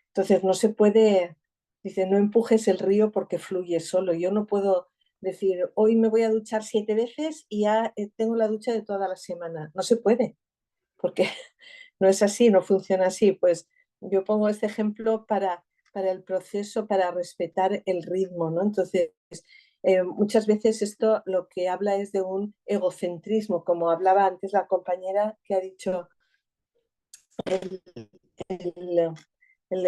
Entonces no se puede, dice, no empujes el río porque fluye solo. Yo no puedo decir, hoy me voy a duchar 7 veces y ya tengo la ducha de toda la semana. No se puede, porque no es así, no funciona así. Pues yo pongo este ejemplo para el proceso, para respetar el ritmo, ¿no? Entonces, muchas veces esto lo que habla es de un egocentrismo, como hablaba antes la compañera que ha dicho el, el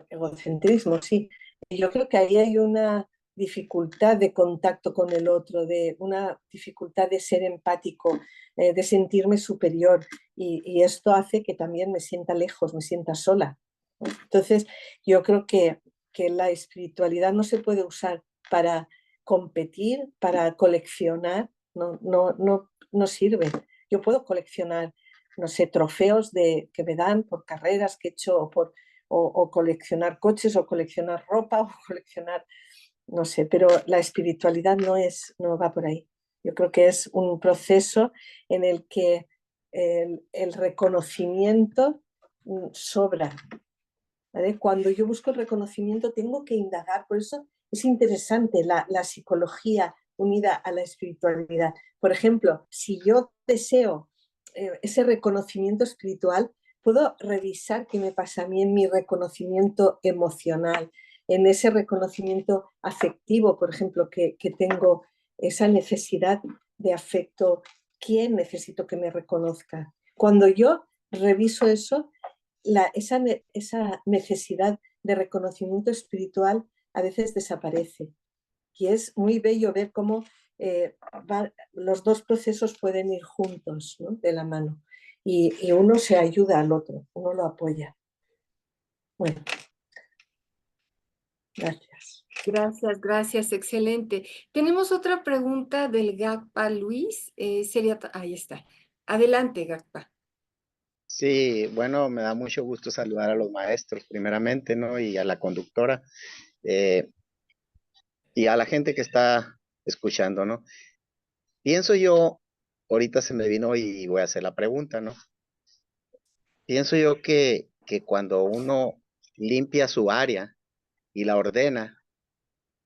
egocentrismo, sí. Y yo creo que ahí hay una dificultad de contacto con el otro, de una dificultad de ser empático, de sentirme superior. Y esto hace que también me sienta lejos, me sienta sola. Entonces, yo creo que la espiritualidad no se puede usar para competir, para coleccionar, no sirve. Yo puedo coleccionar, no sé, trofeos que me dan por carreras que he hecho o coleccionar coches o coleccionar ropa o coleccionar, no sé, pero la espiritualidad no va por ahí. Yo creo que es un proceso en el que el reconocimiento sobra, ¿vale? Cuando yo busco el reconocimiento tengo que indagar, por eso es interesante la psicología unida a la espiritualidad. Por ejemplo, si yo deseo ese reconocimiento espiritual, puedo revisar qué me pasa a mí en mi reconocimiento emocional, en ese reconocimiento afectivo, por ejemplo, que tengo esa necesidad de afecto. ¿Quién necesito que me reconozca? Cuando yo reviso eso, esa necesidad de reconocimiento espiritual a veces desaparece. Y es muy bello ver cómo los dos procesos pueden ir juntos, ¿no? De la mano. Y uno se ayuda al otro, uno lo apoya. Bueno, gracias. Gracias, excelente. Tenemos otra pregunta del GACPA, Luis. Ahí está. Adelante, GACPA. Sí, bueno, me da mucho gusto saludar a los maestros primeramente, ¿no? Y a la conductora y a la gente que está escuchando, ¿no? Pienso yo, ahorita se me vino y voy a hacer la pregunta, ¿no? Pienso yo que cuando uno limpia su área y la ordena,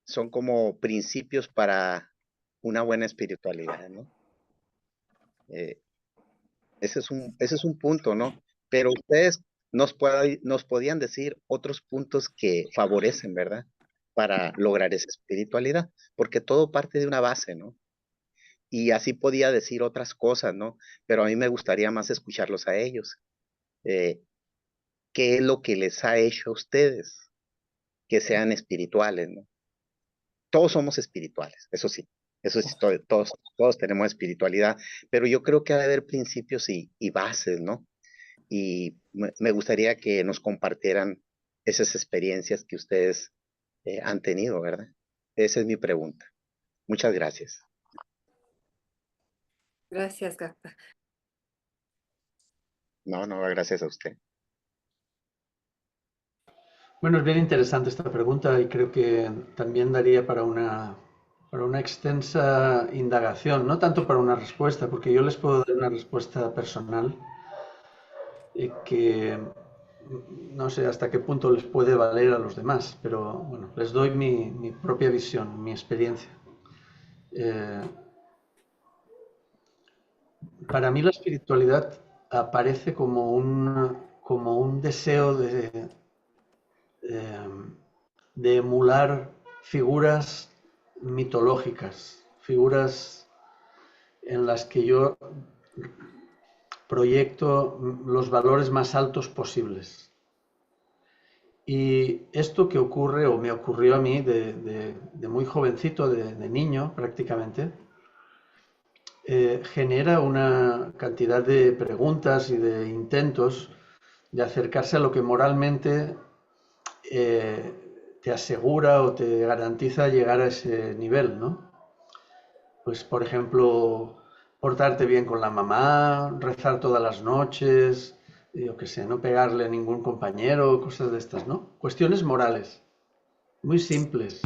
son como principios para una buena espiritualidad, ¿no? Eh, ese es un punto, ¿no? Pero ustedes nos podían decir otros puntos que favorecen, ¿verdad? Para lograr esa espiritualidad, porque todo parte de una base, ¿no? Y así podía decir otras cosas, ¿no? Pero a mí me gustaría más escucharlos a ellos. Eh, ¿Qué es lo que les ha hecho a ustedes que sean espirituales, ¿no? Todos somos espirituales, eso sí, todos tenemos espiritualidad, pero yo creo que ha de haber principios y bases, ¿no? Y me gustaría que nos compartieran esas experiencias que ustedes han tenido, ¿verdad? Esa es mi pregunta. Muchas gracias. Gracias, GACPA. No, gracias a usted. Bueno, es bien interesante esta pregunta y creo que también daría para una extensa indagación, no tanto para una respuesta, porque yo les puedo dar una respuesta personal que no sé hasta qué punto les puede valer a los demás, pero bueno, les doy mi propia visión, mi experiencia. Para mí la espiritualidad aparece como un deseo de emular figuras mitológicas, figuras en las que yo proyecto los valores más altos posibles. Y esto que ocurre, o me ocurrió a mí de muy jovencito, de niño prácticamente, genera una cantidad de preguntas y de intentos de acercarse a lo que moralmente te asegura o te garantiza llegar a ese nivel, ¿no? Pues, por ejemplo, portarte bien con la mamá, rezar todas las noches, yo qué sé, no pegarle a ningún compañero, cosas de estas, ¿no? Cuestiones morales, muy simples,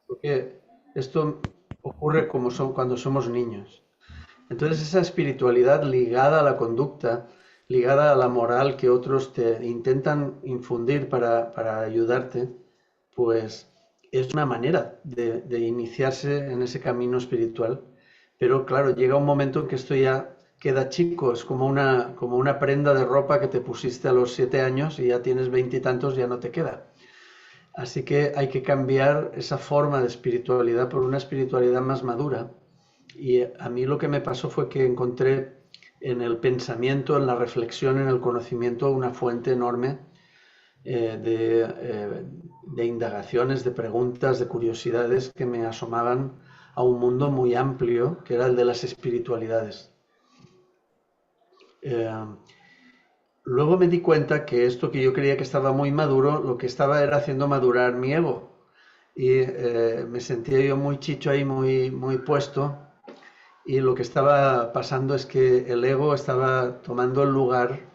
porque esto ocurre como cuando somos niños. Entonces esa espiritualidad ligada a la conducta, ligada a la moral que otros te intentan infundir para ayudarte, pues es una manera de iniciarse en ese camino espiritual. Pero claro, llega un momento en que esto ya queda chico, es como una prenda de ropa que te pusiste a los 7 años y ya tienes 20 y tantos, ya no te queda. Así que hay que cambiar esa forma de espiritualidad por una espiritualidad más madura. Y a mí lo que me pasó fue que encontré en el pensamiento, en la reflexión, en el conocimiento, una fuente enorme de indagaciones, de preguntas, de curiosidades que me asomaban a un mundo muy amplio, que era el de las espiritualidades. Luego me di cuenta que esto que yo creía que estaba muy maduro, lo que estaba era haciendo madurar mi ego. Y me sentía yo muy chicho ahí, muy puesto. Y lo que estaba pasando es que el ego estaba tomando el lugar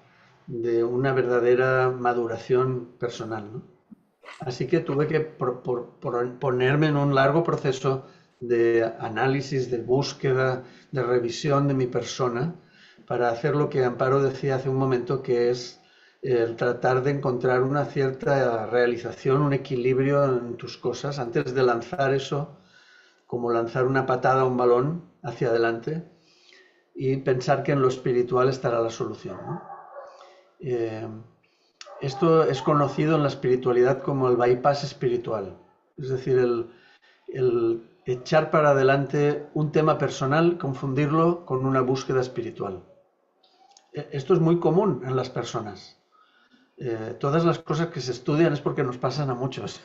de una verdadera maduración personal, ¿no? Así que tuve que ponerme en un largo proceso de análisis, de búsqueda, de revisión de mi persona, para hacer lo que Amparo decía hace un momento, que es el tratar de encontrar una cierta realización, un equilibrio en tus cosas, antes de lanzar eso, como lanzar una patada a un balón hacia adelante, y pensar que en lo espiritual estará la solución, ¿no? Esto es conocido en la espiritualidad como el bypass espiritual, es decir, el echar para adelante un tema personal, confundirlo con una búsqueda espiritual. Esto es muy común en las personas. Todas las cosas que se estudian es porque nos pasan a muchos.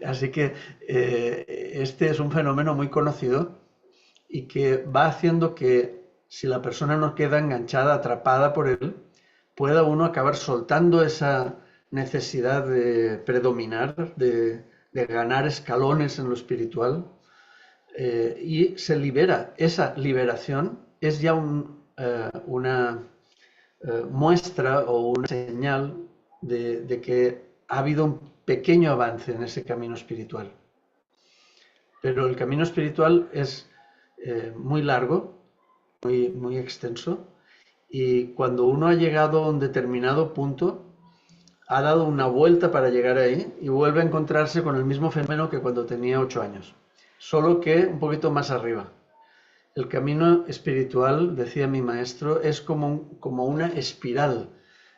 Así que este es un fenómeno muy conocido y que va haciendo que si la persona no queda enganchada, atrapada por él, pueda uno acabar soltando esa necesidad de predominar, de ganar escalones en lo espiritual, y se libera. Esa liberación es ya una muestra o una señal de que ha habido un pequeño avance en ese camino espiritual. Pero el camino espiritual es muy largo, muy extenso, y cuando uno ha llegado a un determinado punto, ha dado una vuelta para llegar ahí y vuelve a encontrarse con el mismo fenómeno que cuando tenía 8 años, solo que un poquito más arriba. El camino espiritual, decía mi maestro, es como una espiral.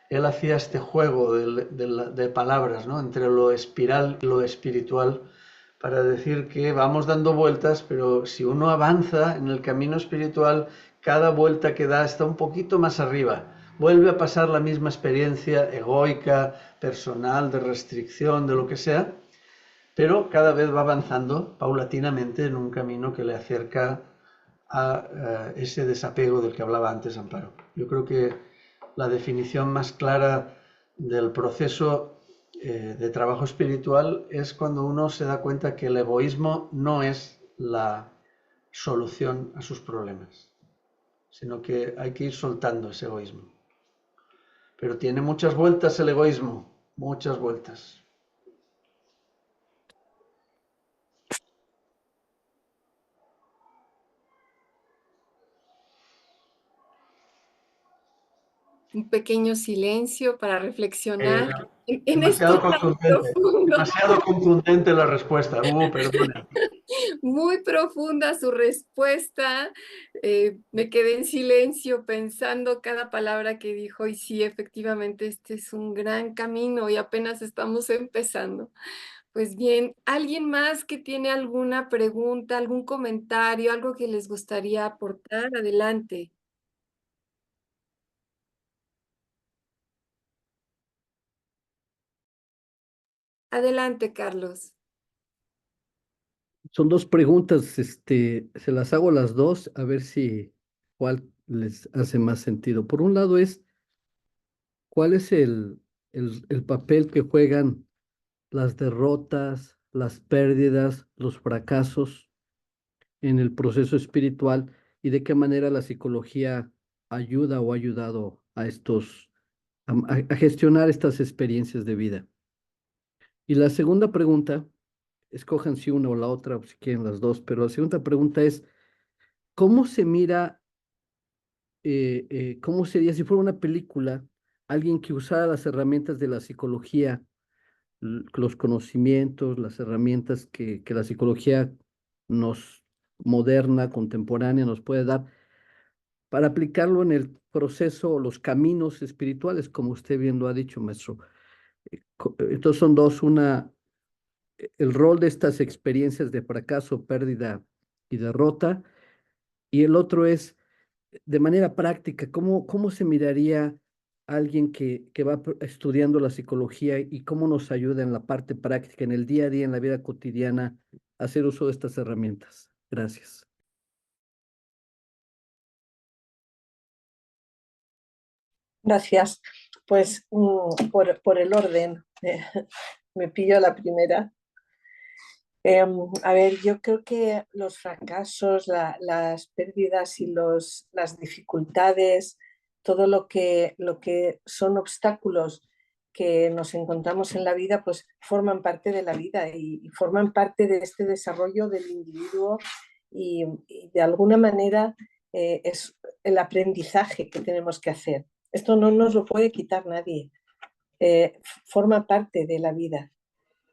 Él hacía este juego de palabras, ¿no?, entre lo espiral y lo espiritual, para decir que vamos dando vueltas, pero si uno avanza en el camino espiritual, cada vuelta que da está un poquito más arriba. Vuelve a pasar la misma experiencia egoica, personal, de restricción, de lo que sea, pero cada vez va avanzando paulatinamente en un camino que le acerca a ese desapego del que hablaba antes Amparo. Yo creo que la definición más clara del proceso de trabajo espiritual es cuando uno se da cuenta que el egoísmo no es la solución a sus problemas, sino que hay que ir soltando ese egoísmo. Pero tiene muchas vueltas el egoísmo, muchas vueltas. Un pequeño silencio para reflexionar en esto Demasiado tan contundente, profundo. demasiado contundente la respuesta. Perdona. Muy profunda su respuesta. Me quedé en silencio pensando cada palabra que dijo y sí, efectivamente, este es un gran camino y apenas estamos empezando. Pues bien, ¿alguien más que tiene alguna pregunta, algún comentario, algo que les gustaría aportar? Adelante. Adelante, Carlos. Son dos preguntas, se las hago las dos, a ver si cuál les hace más sentido. Por un lado es, ¿cuál es el papel que juegan las derrotas, las pérdidas, los fracasos en el proceso espiritual y de qué manera la psicología ayuda o ha ayudado a a gestionar estas experiencias de vida. Y la segunda pregunta, escojan si una o la otra, o si quieren las dos, pero la segunda pregunta es, ¿cómo se mira, cómo sería si fuera una película, alguien que usara las herramientas de la psicología, los conocimientos, las herramientas que la psicología nos moderna, contemporánea, nos puede dar para aplicarlo en el proceso o los caminos espirituales, como usted bien lo ha dicho, maestro? Entonces son dos, una, el rol de estas experiencias de fracaso, pérdida y derrota, y el otro es, de manera práctica, ¿cómo se miraría alguien que va estudiando la psicología y cómo nos ayuda en la parte práctica, en el día a día, en la vida cotidiana, a hacer uso de estas herramientas? Gracias. Gracias. Pues por el orden, me pillo la primera. A ver, yo creo que los fracasos, las pérdidas y las dificultades, todo lo que son obstáculos que nos encontramos en la vida, pues forman parte de la vida y forman parte de este desarrollo del individuo y de alguna manera es el aprendizaje que tenemos que hacer. Esto no nos lo puede quitar nadie, forma parte de la vida.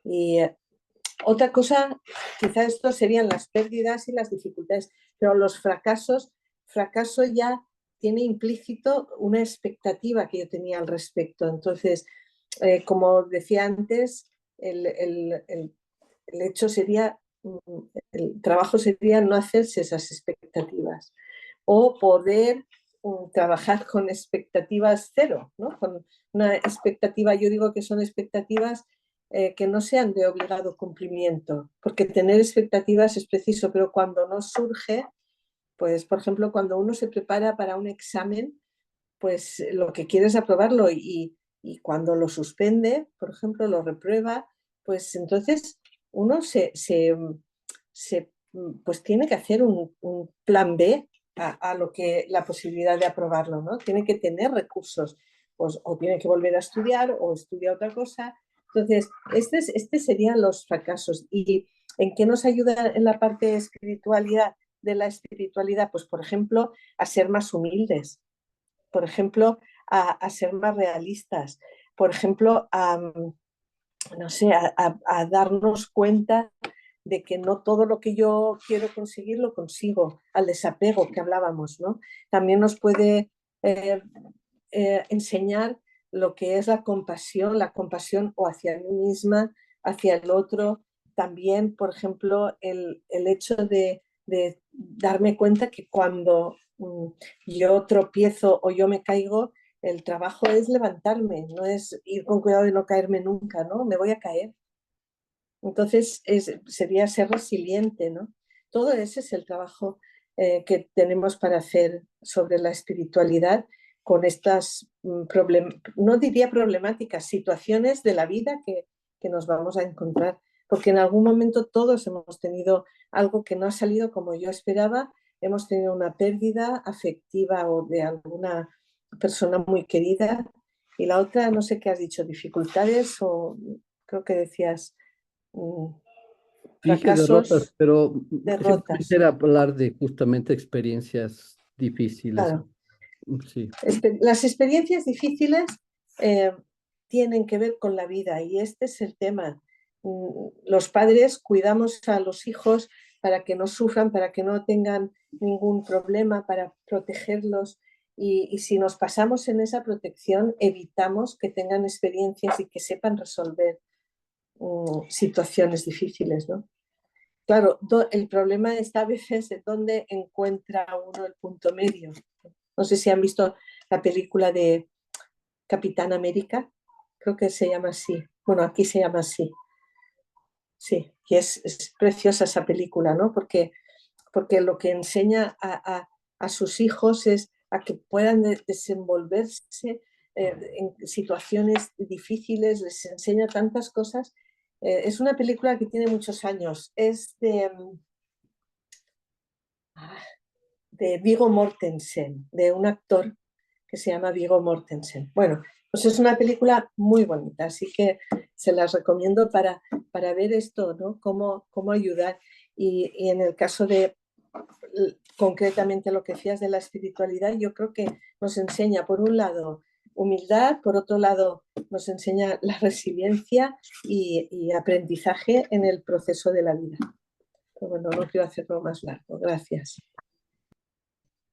Y otra cosa, quizás esto serían las pérdidas y las dificultades, pero los fracasos, fracaso ya tiene implícito una expectativa que yo tenía al respecto. Entonces, como decía antes, el hecho sería, el trabajo sería no hacerse esas expectativas o poder trabajar con expectativas cero, ¿no? Con una expectativa, yo digo que son expectativas que no sean de obligado cumplimiento, porque tener expectativas es preciso, pero cuando no surge, pues por ejemplo, cuando uno se prepara para un examen, pues lo que quiere es aprobarlo y cuando lo suspende, por ejemplo, lo reprueba, pues entonces uno pues tiene que hacer un plan B a lo que la posibilidad de aprobarlo, ¿no? Tiene que tener recursos, pues, o tiene que volver a estudiar o estudia otra cosa. Entonces, este serían los fracasos. ¿Y en qué nos ayuda en la parte de espiritualidad, de la espiritualidad? Pues, por ejemplo, a ser más humildes, por ejemplo, a ser más realistas, por ejemplo, no sé, a darnos cuenta de que no todo lo que yo quiero conseguir lo consigo, al desapego que hablábamos, ¿no? También nos puede enseñar lo que es la compasión o hacia mí misma, hacia el otro. También, por ejemplo, el hecho de darme cuenta que cuando yo tropiezo o yo me caigo, el trabajo es levantarme, no es ir con cuidado de no caerme nunca, ¿no? Me voy a caer. Entonces sería ser resiliente, ¿no? Todo ese es el trabajo que tenemos para hacer sobre la espiritualidad con estas, no diría problemáticas, situaciones de la vida que nos vamos a encontrar. Porque en algún momento todos hemos tenido algo que no ha salido como yo esperaba, hemos tenido una pérdida afectiva o de alguna persona muy querida. Y la otra, no sé qué has dicho, dificultades o creo que decías Dije derrotas, fracasos, pero derrotas. simplemente era hablar de justamente experiencias difíciles. Claro. Sí. Las experiencias difíciles eh, tienen que ver con la vida y este es el tema. Los padres cuidamos a los hijos para que no sufran, para que no tengan ningún problema, para protegerlos y si nos pasamos en esa protección evitamos que tengan experiencias y que sepan resolver situaciones difíciles, ¿no? Claro, el problema está a veces en dónde encuentra uno el punto medio. No sé si han visto la película de Capitán América, creo que se llama así. Bueno, aquí se llama así. Sí, y es preciosa esa película, ¿no? Porque lo que enseña a sus hijos es a que puedan desenvolverse en situaciones difíciles, les enseña tantas cosas Es una película que tiene muchos años. Es de Viggo Mortensen, de un actor que se llama Viggo Mortensen. Bueno, pues es una película muy bonita, así que se las recomiendo para ver esto, ¿no? Cómo ayudar. Y en el caso de concretamente lo que decías de la espiritualidad, yo creo que nos enseña, por un lado, humildad, por otro lado, nos enseña la resiliencia y aprendizaje en el proceso de la vida. Pero bueno, no quiero hacerlo más largo. Gracias.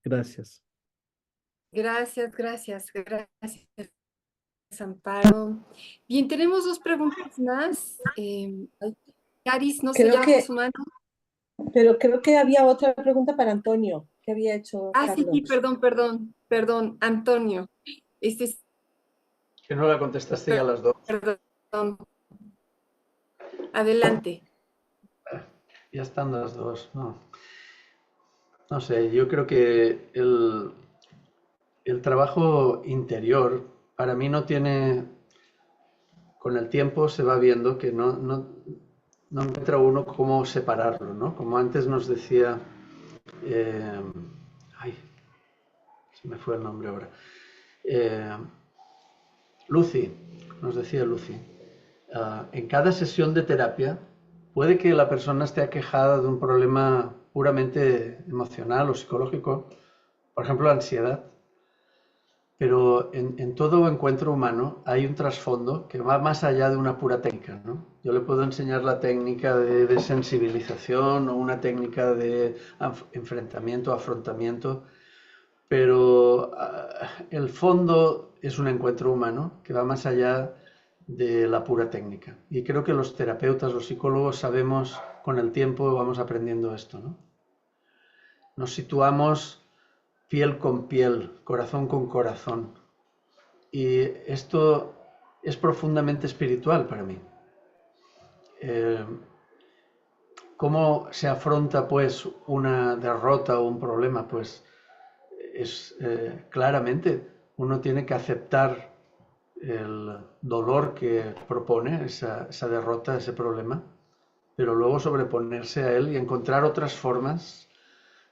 Gracias. Gracias, Amparo. Bien, tenemos 2 preguntas más. Caris, no sé, Creo ya bajó que, su mano. pero creo que había otra pregunta para Antonio, que había hecho Sí, Carlos. perdón, Antonio. Que no la contestaste ya a las 2. Perdón. Adelante. Ya están las 2, no. No sé, yo creo que el trabajo interior para mí no tiene, con el tiempo se va viendo que no encuentra uno cómo separarlo, ¿no? Como antes nos decía, ay, se me fue el nombre ahora, Lucy, nos decía Lucy, en cada sesión de terapia puede que la persona esté aquejada de un problema puramente emocional o psicológico, por ejemplo, ansiedad, pero en todo encuentro humano hay un trasfondo que va más allá de una pura técnica, ¿no? Yo le puedo enseñar la técnica de sensibilización o una técnica de enfrentamiento, afrontamiento, pero el fondo es un encuentro humano que va más allá de la pura técnica. Y creo que los terapeutas, los psicólogos sabemos con el tiempo, vamos aprendiendo esto, ¿no? Nos situamos piel con piel, corazón con corazón. Y esto es profundamente espiritual para mí. ¿Cómo se afronta pues una derrota o un problema? Pues es claramente uno tiene que aceptar el dolor que propone esa derrota, ese problema, pero luego sobreponerse a él y encontrar otras formas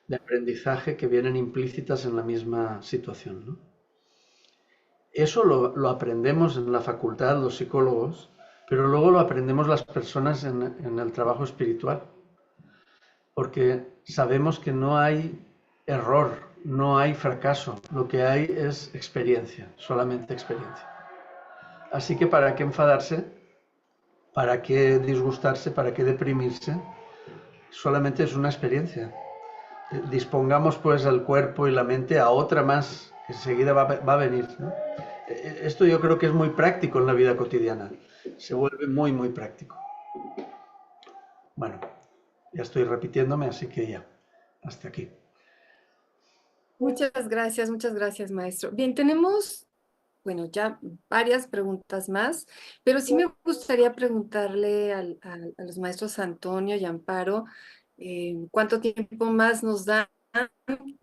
de aprendizaje que vienen implícitas en la misma situación, ¿no? Eso lo aprendemos en la facultad, los psicólogos, pero luego lo aprendemos las personas en el trabajo espiritual, porque sabemos que no hay error, no hay fracaso, lo que hay es experiencia, solamente experiencia. Así que ¿para qué enfadarse? ¿Para qué disgustarse? ¿Para qué deprimirse? Solamente es una experiencia. Dispongamos pues el cuerpo y la mente a otra más que enseguida va a venir, ¿no? Esto yo creo que es muy práctico en la vida cotidiana. Se vuelve muy, muy práctico. Bueno, ya estoy repitiéndome, así que ya, hasta aquí. Muchas gracias, maestro. Bien, tenemos, bueno, ya varias preguntas más, pero sí me gustaría preguntarle a los maestros Antonio y Amparo, ¿cuánto tiempo más nos dan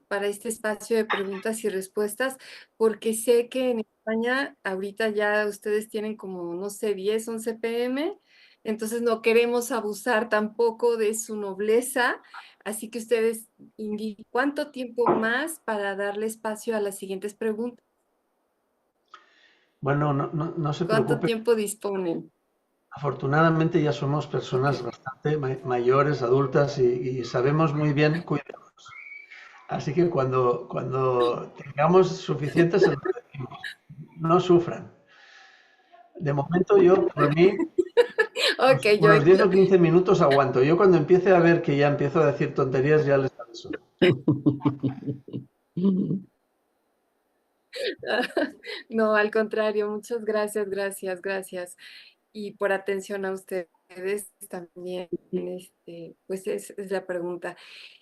para este espacio de preguntas y respuestas? Porque sé que en España ahorita ya ustedes tienen como, no sé, 10, 11 p.m., entonces no queremos abusar tampoco de su nobleza, así que ustedes indiquen cuánto tiempo más para darle espacio a las siguientes preguntas. Bueno, no se ¿Cuánto preocupe. tiempo disponen? Afortunadamente ya somos personas bastante mayores, adultas y sabemos muy bien cuidarnos. Así que cuando tengamos suficientes, se lo decimos. No sufran. De momento yo, por mí, Ok, unos 10 o 15 minutos aguanto. Yo cuando empiece a ver que ya empiezo a decir tonterías, ya les aviso. No, al contrario, muchas gracias. Y por atención a ustedes también, pues es la pregunta.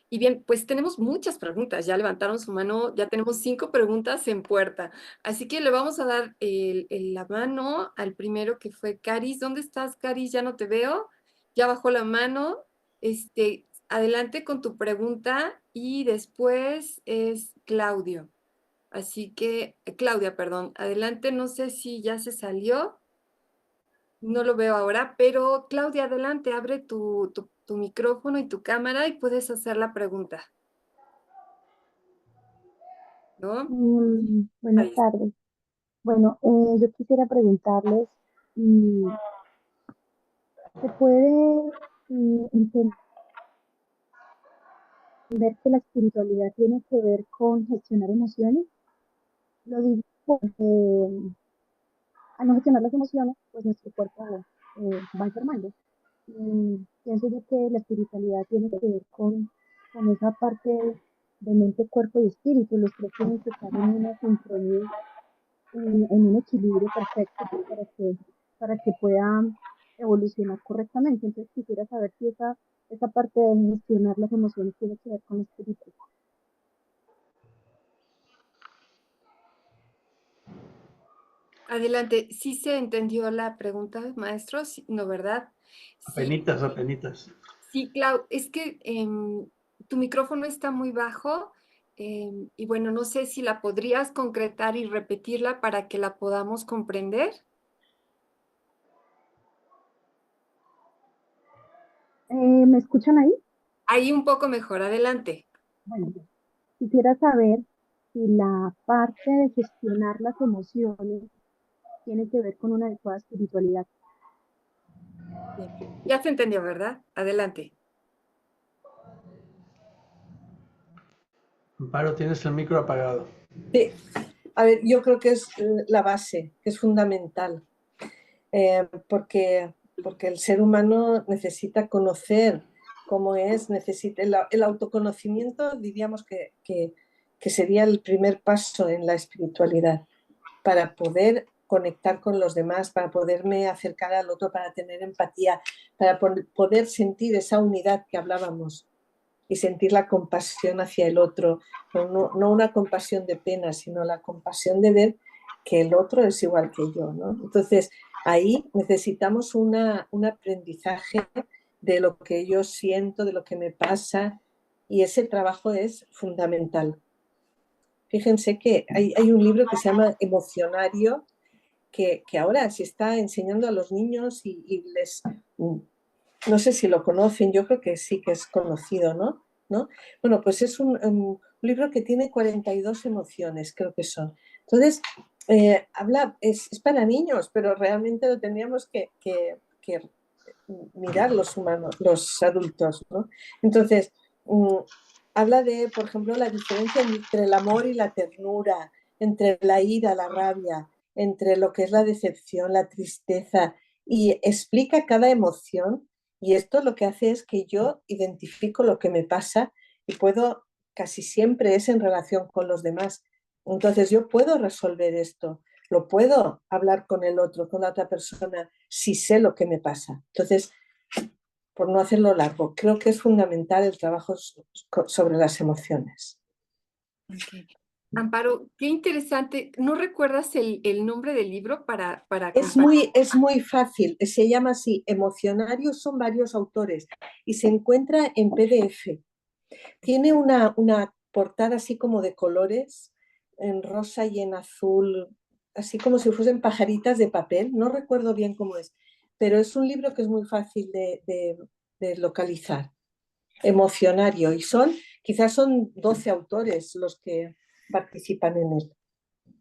Y bien, pues tenemos muchas preguntas, ya levantaron su mano, ya tenemos 5 preguntas en puerta. Así que le vamos a dar la mano al primero que fue Caris. ¿Dónde estás, Caris? Ya no te veo. Ya bajó la mano. Adelante con tu pregunta y después es Claudio. Así que, Claudia, perdón, adelante, no sé si ya se salió. no lo veo ahora, pero Claudia, adelante, abre tu micrófono y tu cámara y puedes hacer la pregunta. ¿No? Buenas Ahí está. tardes. Bueno, yo quisiera preguntarles si se puede entender que la espiritualidad tiene que ver con gestionar emociones. Lo digo porque al no gestionar las emociones, pues nuestro cuerpo va enfermando. Pienso yo que la espiritualidad tiene que ver con esa parte de mente, cuerpo y espíritu. Los tres tienen que estar en una sincronía, en un equilibrio perfecto para que puedan evolucionar correctamente. Entonces quisiera saber si esa parte de gestionar las emociones tiene que ver con la espiritualidad. Adelante, ¿sí se entendió la pregunta, maestro? Sí, ¿no, verdad? Sí, Apenitas, apenitas. sí, Clau, es que tu micrófono está muy bajo y bueno, no sé si la podrías concretar y repetirla para que la podamos comprender. ¿Me escuchan ahí? Ahí un poco mejor, adelante. Bueno, quisiera saber si la parte de gestionar las emociones tiene que ver con una adecuada espiritualidad. Bien. Ya se entendió, ¿verdad? Adelante. Amparo, tienes el micro apagado. Sí. A ver, yo creo que es la base, que es fundamental, porque el ser humano necesita conocer cómo es, necesita el autoconocimiento, diríamos que sería el primer paso en la espiritualidad, para poder conectar con los demás, para poderme acercar al otro, para tener empatía, para poder sentir esa unidad que hablábamos y sentir la compasión hacia el otro, no una compasión de pena, sino la compasión de ver que el otro es igual que yo, ¿no? Entonces, ahí necesitamos un aprendizaje de lo que yo siento, de lo que me pasa, y ese trabajo es fundamental. Fíjense que hay un libro que se llama Emocionario, que ahora se está enseñando a los niños y les... No sé si lo conocen, yo creo que sí que es conocido, ¿no? Bueno, pues es un libro que tiene 42 emociones, creo que son. Entonces, es para niños, pero realmente lo tendríamos que mirar los humanos, los adultos, ¿no? Entonces, habla de, por ejemplo, la diferencia entre el amor y la ternura, entre la ira, la rabia, entre lo que es la decepción, la tristeza, y explica cada emoción, y esto lo que hace es que yo identifico lo que me pasa y puedo, casi siempre es en relación con los demás. Entonces yo puedo resolver esto, lo puedo hablar con el otro, con la otra persona, si sé lo que me pasa. Entonces, por no hacerlo largo, creo que es fundamental el trabajo sobre las emociones. Okay. Amparo, qué interesante. ¿No recuerdas el nombre del libro para es muy fácil, se llama así, Emocionario, son varios autores y se encuentra en PDF. Tiene una portada así como de colores, en rosa y en azul, así como si fuesen pajaritas de papel, no recuerdo bien cómo es, pero es un libro que es muy fácil de localizar. Emocionario, y quizás son 12 autores los que participan en él.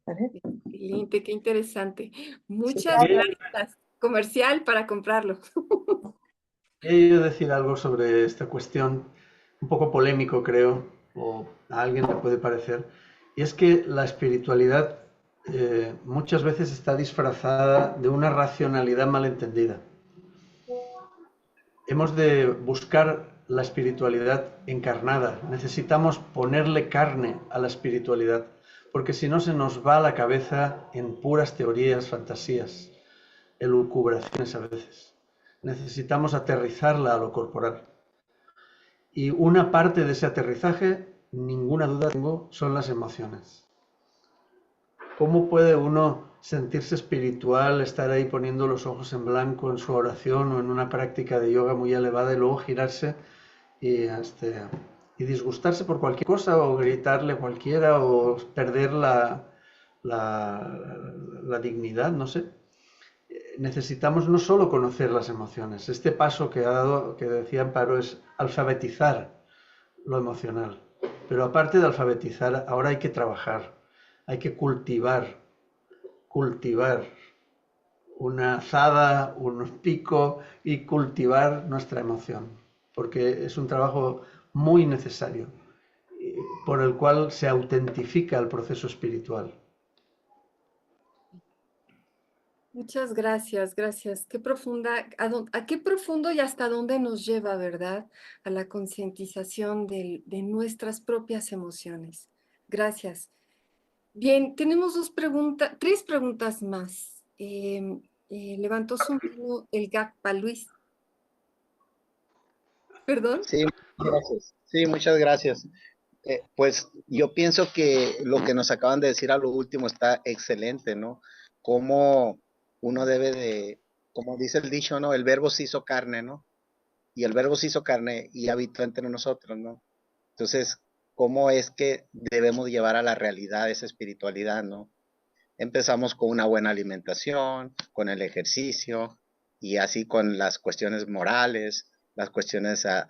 ¿Vale? Excelente, qué interesante. Muchas Sí. gracias. Comercial para comprarlo. Quiero decir algo sobre esta cuestión, un poco polémico creo, o a alguien le puede parecer, y es que la espiritualidad muchas veces está disfrazada de una racionalidad malentendida. Hemos de buscar la espiritualidad encarnada, necesitamos ponerle carne a la espiritualidad, porque si no se nos va la cabeza en puras teorías, fantasías, elucubraciones a veces. Necesitamos aterrizarla a lo corporal. Y una parte de ese aterrizaje, ninguna duda tengo, son las emociones. ¿Cómo puede uno sentirse espiritual, estar ahí poniendo los ojos en blanco en su oración o en una práctica de yoga muy elevada y luego girarse y disgustarse por cualquier cosa o gritarle a cualquiera o perder la dignidad, no sé? necesitamos no solo conocer las emociones, este paso que ha dado, que decía Amparo, es alfabetizar lo emocional. Pero aparte de alfabetizar, ahora hay que trabajar, hay que cultivar una azada, un pico y cultivar nuestra emoción, porque es un trabajo muy necesario, por el cual se autentifica el proceso espiritual. Muchas gracias, gracias. Qué profunda, a qué profundo y hasta dónde nos lleva, ¿verdad? A la concientización de nuestras propias emociones. Gracias. Bien, tenemos tres preguntas más. Levantó su mano el GACPA, Luis. ¿Perdón? Sí, muchas gracias. Sí, muchas gracias. Pues yo pienso que lo que nos acaban de decir a lo último está excelente, ¿no? Cómo uno debe de, como dice el dicho, ¿no? El verbo se hizo carne, ¿no? Y el verbo se hizo carne y habitó entre nosotros, ¿no? Entonces, ¿cómo es que debemos llevar a la realidad esa espiritualidad, ¿no? Empezamos con una buena alimentación, con el ejercicio y así con las cuestiones morales, las cuestiones a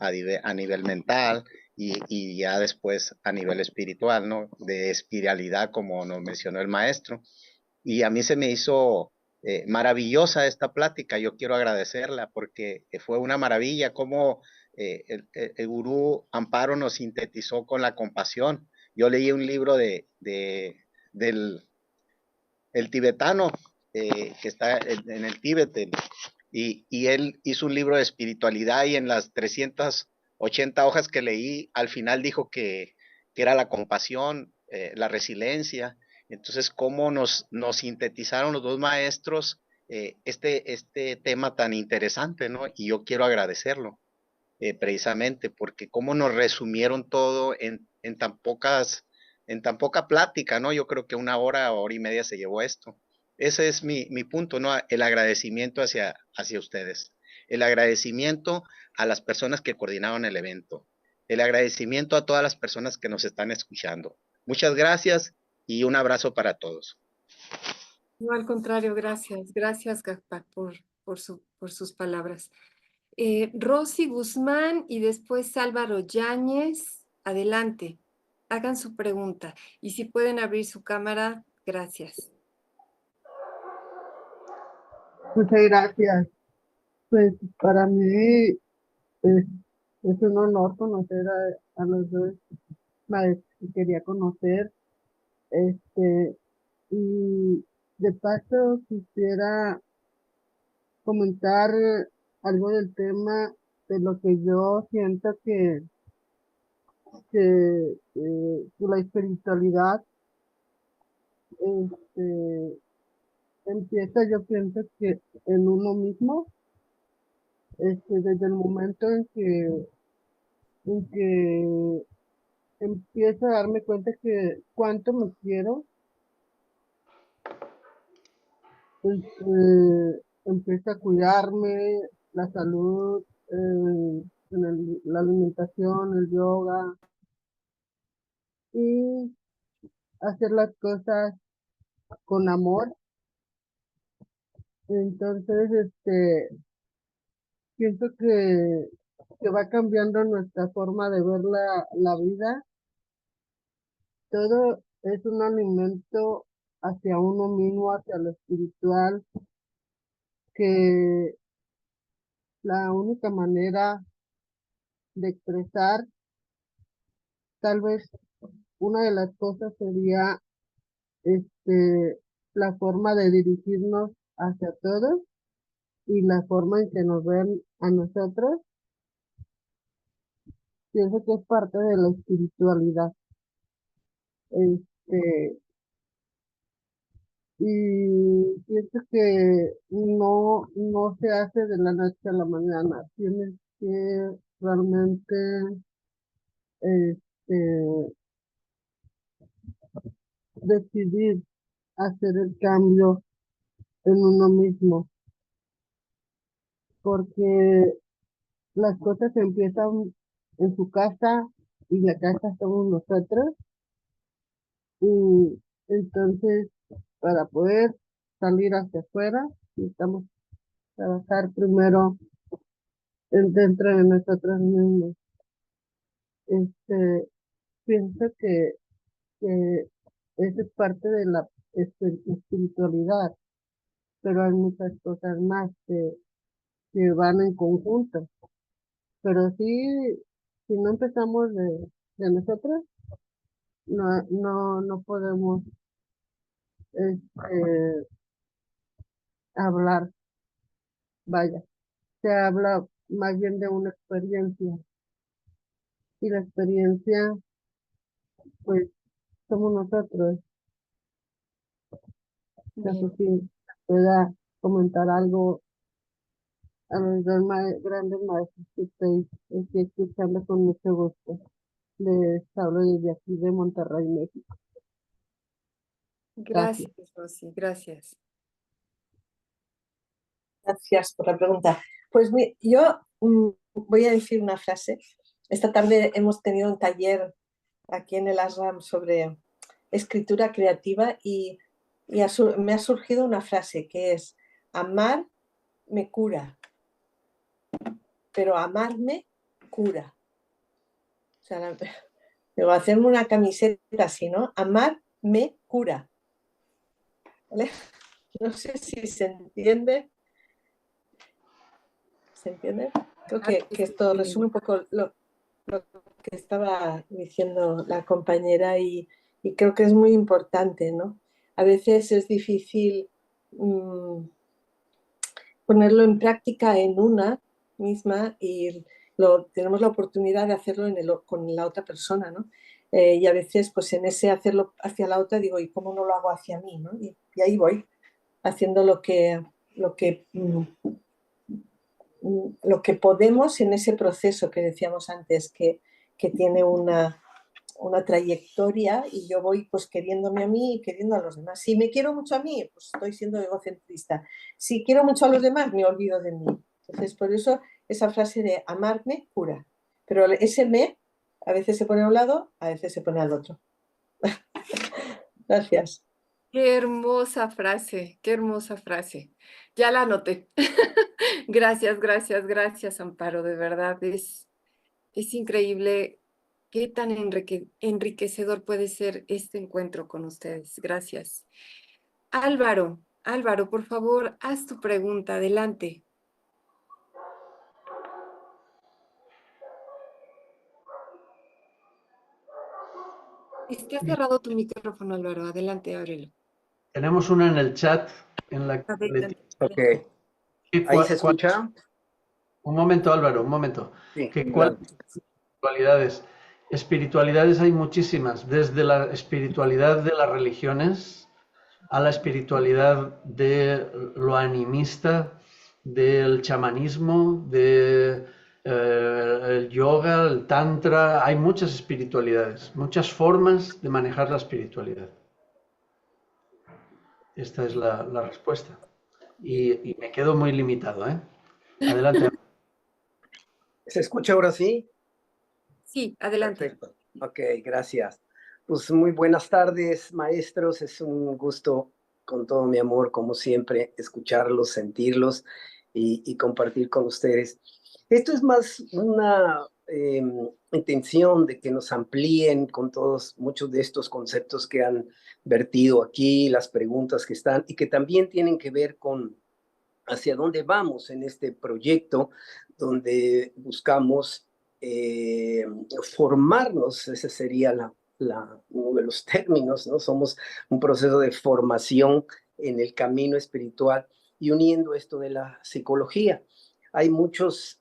nivel mental y ya después a nivel espiritual, ¿no? De espiritualidad, como nos mencionó el maestro. Y a mí se me hizo maravillosa esta plática. Yo quiero agradecerla porque fue una maravilla cómo el gurú Amparo nos sintetizó con la compasión. Yo leí un libro del el tibetano que está en el Tíbet y él hizo un libro de espiritualidad y en las 380 hojas que leí, al final dijo que era la compasión, la resiliencia. Entonces, cómo nos sintetizaron los dos maestros este tema tan interesante, ¿no? Y yo quiero agradecerlo, precisamente, porque cómo nos resumieron todo en tan poca plática, ¿no? Yo creo que una hora y media se llevó esto. Ese es mi punto, ¿no? El agradecimiento hacia ustedes. El agradecimiento a las personas que coordinaron el evento. El agradecimiento a todas las personas que nos están escuchando. Muchas gracias y un abrazo para todos. No, al contrario, gracias. Gracias, GACPA, por sus palabras. Rosy Guzmán y después Álvaro Yáñez. Adelante, hagan su pregunta. Y si pueden abrir su cámara, gracias. Muchas gracias. Pues para mí es un honor conocer a los dos maestros que quería conocer. Y de paso quisiera comentar algo del tema de lo que yo siento que la espiritualidad este, empieza, yo pienso que en uno mismo, desde el momento en que empiezo a darme cuenta que cuánto me quiero, empiezo a cuidarme, la salud, la alimentación, el yoga y hacer las cosas con amor. Entonces, pienso que va cambiando nuestra forma de ver la vida. Todo es un alimento hacia uno mismo, hacia lo espiritual, que la única manera de expresar, tal vez una de las cosas sería la forma de dirigirnos hacia todos y la forma en que nos ven a nosotros. Pienso que es parte de la espiritualidad. Este, y pienso que no se hace de la noche a la mañana. Tienes que realmente este, decidir hacer el cambio en uno mismo, porque las cosas empiezan en su casa y la casa somos nosotros. Y entonces, para poder salir hacia afuera, necesitamos trabajar primero dentro de nosotros mismos. Pienso que eso es parte de la espiritualidad, pero hay muchas cosas más que van en conjunto. Pero sí, si no empezamos de nosotros, no podemos hablar, vaya, se habla más bien de una experiencia, y la experiencia, pues, somos nosotros. No sé si pueda comentar algo a los dos grandes maestros que estoy escuchando con mucho gusto. Les hablo desde aquí de Monterrey, México. Gracias, Rosy, gracias. Gracias por la pregunta. Pues yo voy a decir una frase. Esta tarde hemos tenido un taller aquí en el ASRAM sobre escritura creativa y me ha surgido una frase que es: amar me cura, pero amarme cura. O sea, digo, hacerme una camiseta así, ¿no? Amar me cura. ¿Vale? No sé si se entiende. ¿Se entiende? Creo que esto resume un poco lo que estaba diciendo la compañera y creo que es muy importante, ¿no? A veces es difícil ponerlo en práctica en una misma y tenemos la oportunidad de hacerlo con la otra persona, ¿no? Y a veces, pues en ese hacerlo hacia la otra, digo, ¿y cómo no lo hago hacia mí, ¿no? Y ahí voy, haciendo lo que podemos en ese proceso que decíamos antes, que tiene una trayectoria, y yo voy pues queriéndome a mí y queriendo a los demás. Si me quiero mucho a mí, pues estoy siendo egocentrista. Si quiero mucho a los demás, me olvido de mí. Entonces, por eso esa frase de amarme cura. Pero ese me a veces se pone a un lado, a veces se pone al otro. Gracias. Qué hermosa frase, qué hermosa frase. Ya la anoté. Gracias, gracias, gracias, Amparo. De verdad, es increíble qué tan enriquecedor puede ser este encuentro con ustedes. Gracias. Álvaro, por favor, haz tu pregunta. Adelante. Está cerrado tu micrófono, Álvaro. Adelante, ábrelo. Tenemos una en el chat en la que Ok. ¿Ahí se escucha? Un momento, Álvaro, un momento. Sí, ¿Cuáles espiritualidades? Espiritualidades hay muchísimas, desde la espiritualidad de las religiones a la espiritualidad de lo animista, del chamanismo, del el yoga, el tantra. Hay muchas espiritualidades, muchas formas de manejar la espiritualidad. Esta es la respuesta. Y me quedo muy limitado, ¿eh? Adelante. ¿Se escucha ahora sí? Sí, adelante. Perfecto. Ok, gracias. Pues muy buenas tardes, maestros. Es un gusto, con todo mi amor, como siempre, escucharlos, sentirlos y compartir con ustedes. Esto es más una intención de que nos amplíen con muchos de estos conceptos que han vertido aquí, las preguntas que están y que también tienen que ver con hacia dónde vamos en este proyecto, donde buscamos formarnos. Ese sería uno de los términos, ¿no? Somos un proceso de formación en el camino espiritual y uniendo esto de la psicología. Hay muchas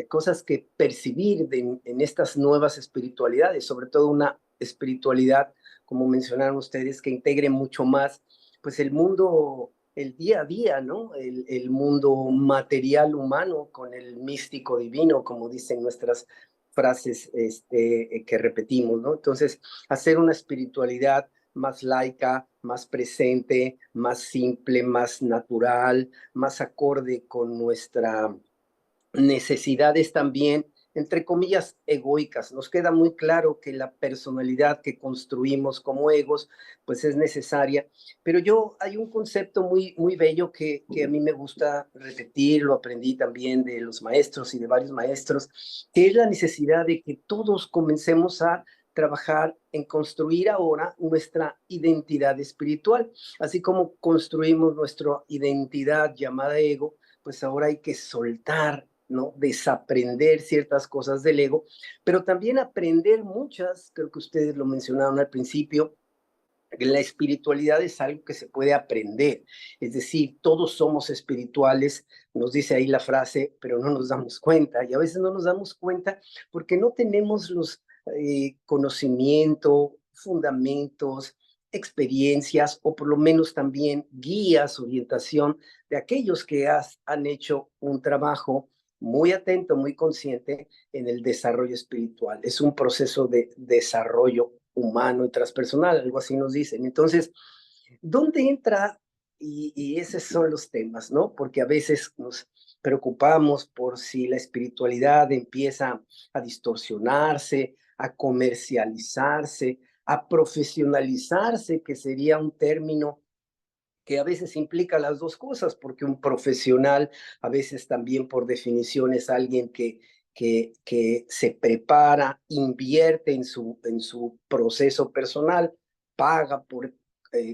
cosas que percibir en estas nuevas espiritualidades, sobre todo una espiritualidad, como mencionaron ustedes, que integre mucho más pues el mundo, el día a día, ¿no? El mundo material humano con el místico divino, como dicen nuestras frases que repetimos, ¿no? Entonces, hacer una espiritualidad más laica, más presente, más simple, más natural, más acorde con nuestras necesidades también entre comillas, egoicas. Nos queda muy claro que la personalidad que construimos como egos, pues es necesaria. Pero hay un concepto muy bello que a mí me gusta repetir, lo aprendí también de los maestros y de varios maestros, que es la necesidad de que todos comencemos a trabajar en construir ahora nuestra identidad espiritual. Así como construimos nuestra identidad llamada ego, pues ahora hay que soltar, ¿no? Desaprender ciertas cosas del ego, pero también aprender muchas, creo que ustedes lo mencionaron al principio, que la espiritualidad es algo que se puede aprender, es decir, todos somos espirituales, nos dice ahí la frase, pero no nos damos cuenta, y a veces no nos damos cuenta porque no tenemos los conocimiento, fundamentos, experiencias, o por lo menos también guías, orientación de aquellos que han hecho un trabajo muy atento, muy consciente en el desarrollo espiritual. Es un proceso de desarrollo humano y transpersonal, algo así nos dicen. Entonces, ¿dónde entra? Y esos son los temas, ¿no? Porque a veces nos preocupamos por si la espiritualidad empieza a distorsionarse, a comercializarse, a profesionalizarse, que sería un término que a veces implica las dos cosas, porque un profesional a veces también por definición es alguien que se prepara, invierte en su proceso personal, paga por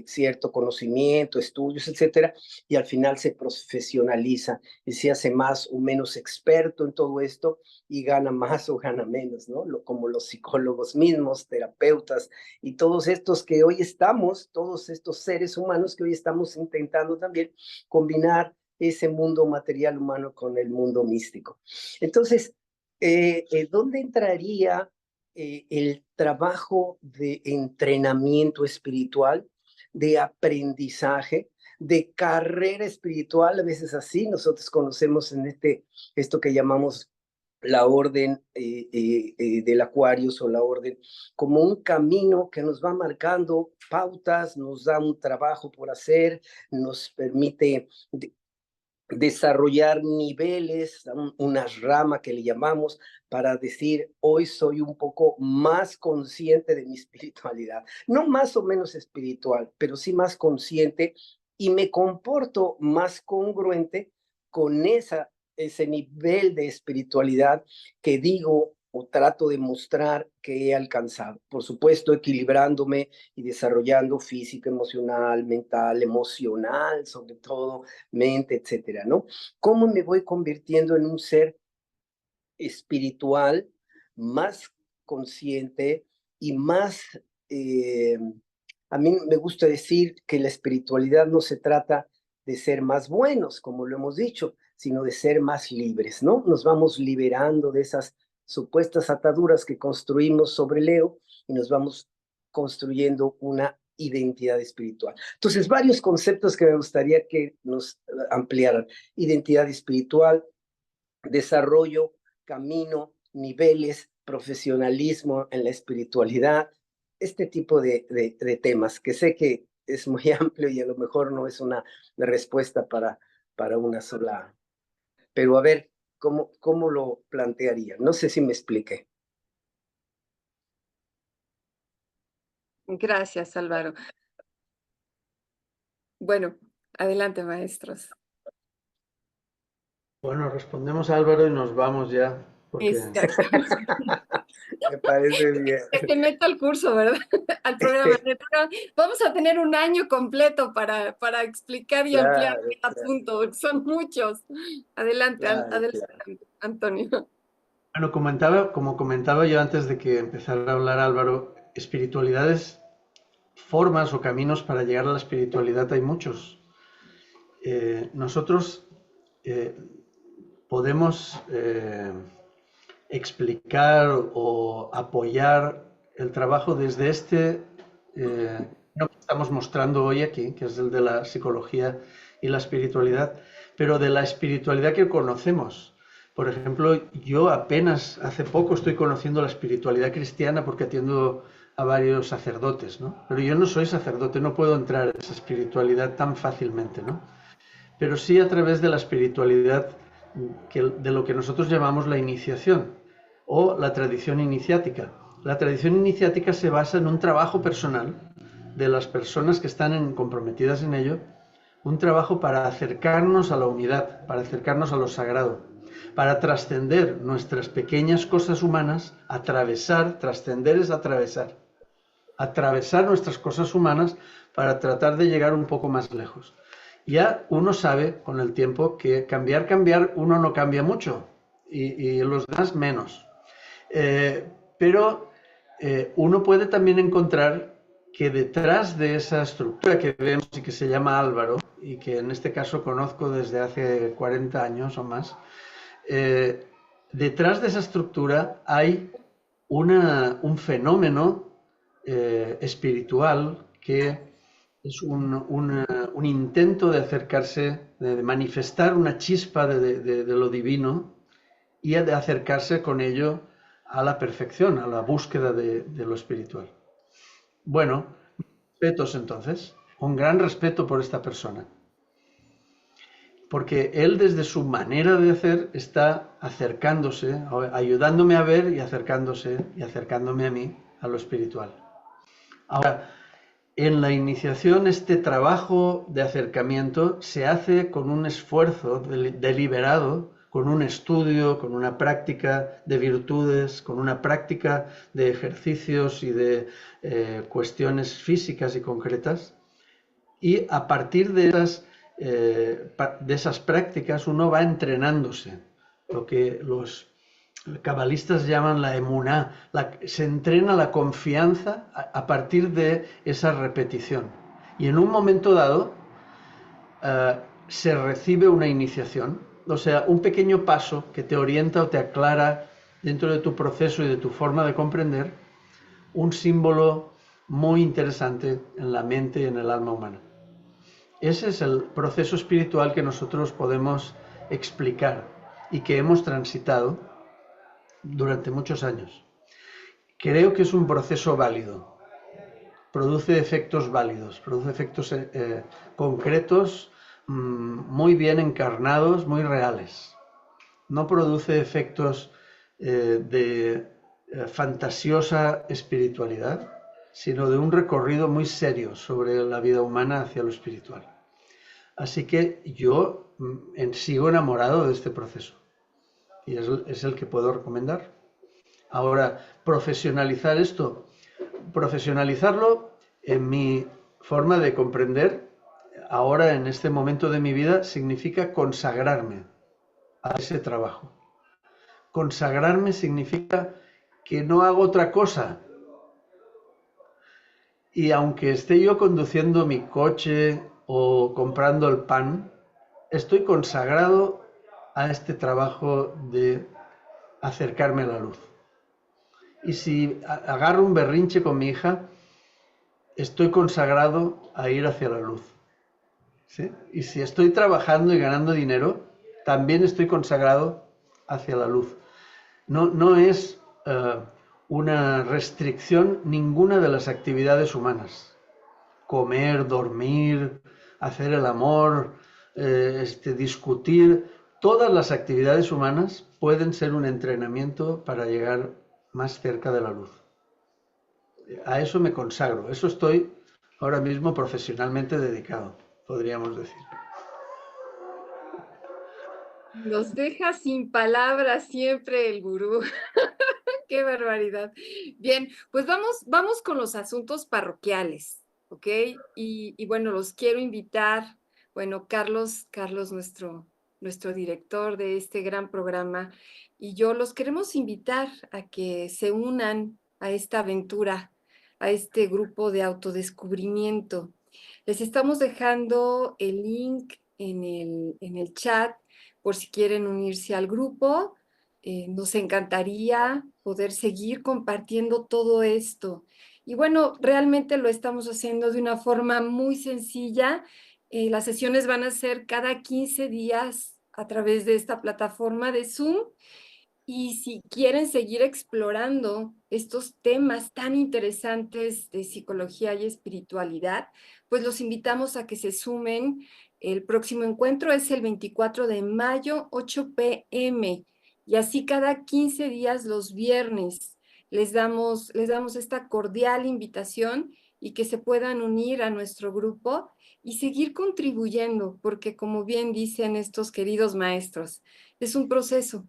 cierto conocimiento, estudios, etcétera, y al final se profesionaliza y se hace más o menos experto en todo esto y gana más o gana menos, ¿no? Como los psicólogos mismos, terapeutas y todos estos que hoy estamos, todos estos seres humanos que hoy estamos intentando también combinar ese mundo material humano con el mundo místico. Entonces, ¿dónde entraría el trabajo de entrenamiento espiritual, de aprendizaje, de carrera espiritual? A veces así nosotros conocemos en esto que llamamos la orden del Aquarius o la orden como un camino que nos va marcando pautas, nos da un trabajo por hacer, nos permite desarrollar niveles, una rama que le llamamos, para decir, hoy soy un poco más consciente de mi espiritualidad. No más o menos espiritual, pero sí más consciente, y me comporto más congruente con ese nivel de espiritualidad que digo o trato de mostrar que he alcanzado. Por supuesto, equilibrándome y desarrollando físico, emocional, mental, emocional, sobre todo, mente, etcétera, ¿no? ¿Cómo me voy convirtiendo en un ser espiritual más consciente y más... a mí me gusta decir que la espiritualidad no se trata de ser más buenos, como lo hemos dicho, sino de ser más libres, ¿no? Nos vamos liberando de esas supuestas ataduras que construimos sobre el ego y nos vamos construyendo una identidad espiritual. Entonces, varios conceptos que me gustaría que nos ampliaran. Identidad espiritual, desarrollo, camino, niveles, profesionalismo en la espiritualidad, este tipo de temas que sé que es muy amplio y a lo mejor no es una respuesta para una sola. Pero a ver, ¿cómo lo plantearía? No sé si me expliqué. Gracias, Álvaro. Bueno, adelante, maestros. Bueno, respondemos a Álvaro y nos vamos ya. Porque... Me parece bien. Te meto al curso, ¿verdad? Al programa. Vamos a tener un año completo para explicar y ampliar cada punto. Son muchos. Adelante, Antonio. Bueno, como comentaba yo antes de que empezara a hablar Álvaro, espiritualidades, formas o caminos para llegar a la espiritualidad hay muchos. Nosotros podemos explicar o apoyar el trabajo desde lo que estamos mostrando hoy aquí, que es el de la psicología y la espiritualidad, pero de la espiritualidad que conocemos. Por ejemplo, yo apenas hace poco estoy conociendo la espiritualidad cristiana porque atiendo a varios sacerdotes, ¿no? Pero yo no soy sacerdote, no puedo entrar en esa espiritualidad tan fácilmente, ¿no? Pero sí a través de la espiritualidad de lo que nosotros llamamos la iniciación. o la tradición iniciática. La tradición iniciática se basa en un trabajo personal de las personas que están comprometidas en ello, un trabajo para acercarnos a la unidad, para acercarnos a lo sagrado, para trascender nuestras pequeñas cosas humanas, trascender es atravesar nuestras cosas humanas para tratar de llegar un poco más lejos. Ya uno sabe con el tiempo que cambiar, uno no cambia mucho y los demás menos. Pero uno puede también encontrar que detrás de esa estructura que vemos y que se llama Álvaro, y que en este caso conozco desde hace 40 años o más, detrás de esa estructura hay un fenómeno espiritual que es un intento de acercarse, de manifestar una chispa de lo divino y de acercarse con ello a la perfección, a la búsqueda de lo espiritual. Bueno, respetos entonces, un gran respeto por esta persona, porque él desde su manera de hacer está acercándose, ayudándome a ver y acercándome a mí, a lo espiritual. Ahora, en la iniciación este trabajo de acercamiento se hace con un esfuerzo deliberado, con un estudio, con una práctica de virtudes, con una práctica de ejercicios y de cuestiones físicas y concretas. Y a partir de esas prácticas uno va entrenándose, lo que los cabalistas llaman la emuná, se entrena la confianza a partir de esa repetición. Y en un momento dado se recibe una iniciación, o sea, un pequeño paso que te orienta o te aclara dentro de tu proceso y de tu forma de comprender un símbolo muy interesante en la mente y en el alma humana. Ese es el proceso espiritual que nosotros podemos explicar y que hemos transitado durante muchos años. Creo que es un proceso válido, produce efectos válidos, produce efectos concretos, muy bien encarnados, muy reales. No produce efectos de fantasiosa espiritualidad, sino de un recorrido muy serio sobre la vida humana hacia lo espiritual. Así que yo sigo enamorado de este proceso y es el que puedo recomendar. Ahora, profesionalizarlo en mi forma de comprender, ahora en este momento de mi vida, significa consagrarme a ese trabajo. Consagrarme significa que no hago otra cosa. Y aunque esté yo conduciendo mi coche o comprando el pan, estoy consagrado a este trabajo de acercarme a la luz. Y si agarro un berrinche con mi hija, estoy consagrado a ir hacia la luz. ¿Sí? Y si estoy trabajando y ganando dinero, también estoy consagrado hacia la luz. No es una restricción ninguna de las actividades humanas. Comer, dormir, hacer el amor, discutir, todas las actividades humanas pueden ser un entrenamiento para llegar más cerca de la luz. A eso me consagro, eso estoy ahora mismo profesionalmente dedicado, podríamos decir. Nos deja sin palabras siempre el gurú. ¡Qué barbaridad! Bien, pues vamos con los asuntos parroquiales, ¿ok? Y bueno, los quiero invitar, bueno, Carlos, nuestro director de este gran programa, y yo los queremos invitar a que se unan a esta aventura, a este grupo de autodescubrimiento. Les estamos dejando el link en el chat por si quieren unirse al grupo. Nos encantaría poder seguir compartiendo todo esto. Y bueno, realmente lo estamos haciendo de una forma muy sencilla. Las sesiones van a ser cada 15 días a través de esta plataforma de Zoom. Y si quieren seguir explorando estos temas tan interesantes de psicología y espiritualidad, pues los invitamos a que se sumen. El próximo encuentro es el 24 de mayo, 8 p.m. Y así cada 15 días los viernes les damos esta cordial invitación y que se puedan unir a nuestro grupo y seguir contribuyendo, porque como bien dicen estos queridos maestros, es un proceso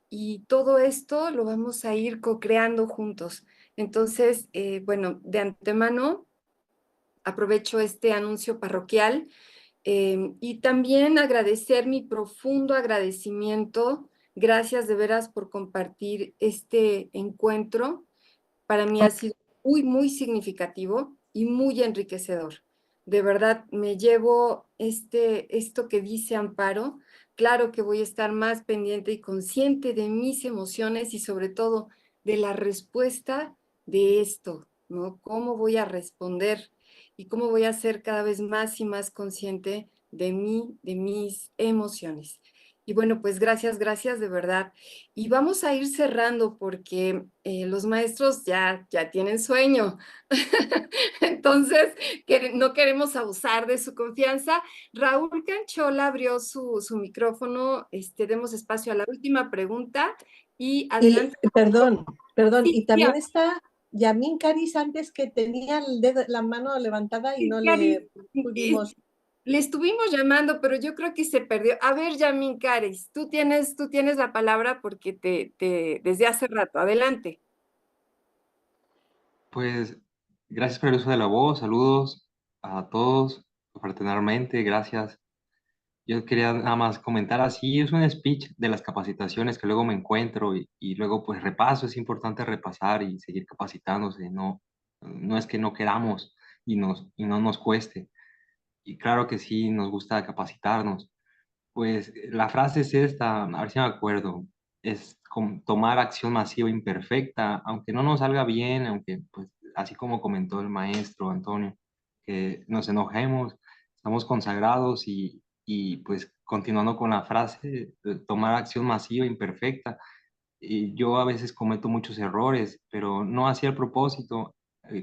y todo esto lo vamos a ir co-creando juntos. Entonces, bueno, de antemano aprovecho este anuncio parroquial y también agradecer mi profundo agradecimiento. Gracias de veras por compartir este encuentro. Para mí ha sido muy, muy significativo y muy enriquecedor. De verdad, me llevo esto que dice Amparo. Claro que voy a estar más pendiente y consciente de mis emociones y sobre todo de la respuesta de esto, ¿no? ¿Cómo voy a responder y cómo voy a ser cada vez más y más consciente de mí, de mis emociones? Y bueno, pues gracias, gracias de verdad. Y vamos a ir cerrando porque los maestros ya tienen sueño. Entonces, no queremos abusar de su confianza. Raúl Canchola abrió su micrófono. Demos espacio a la última pregunta y adelante. Y, perdón, Sí, y también está Yamin Caris antes, que tenía la mano levantada y no le pudimos... Le estuvimos llamando, pero yo creo que se perdió. A ver, Yamin Caris, tú tienes la palabra porque desde hace rato. Adelante. Pues gracias por el uso de la voz, saludos a todos fraternalmente, gracias. Yo quería nada más comentar así, es un speech de las capacitaciones que luego me encuentro y luego pues repaso, es importante repasar y seguir capacitándose, no es que no queramos y no nos cueste. Y claro que sí, nos gusta capacitarnos. Pues la frase es esta, a ver si me acuerdo, es tomar acción masiva imperfecta, aunque no nos salga bien, aunque pues así como comentó el maestro Antonio, que nos enojemos, estamos consagrados y pues continuando con la frase, tomar acción masiva imperfecta. Y yo a veces cometo muchos errores, pero no hacía el propósito.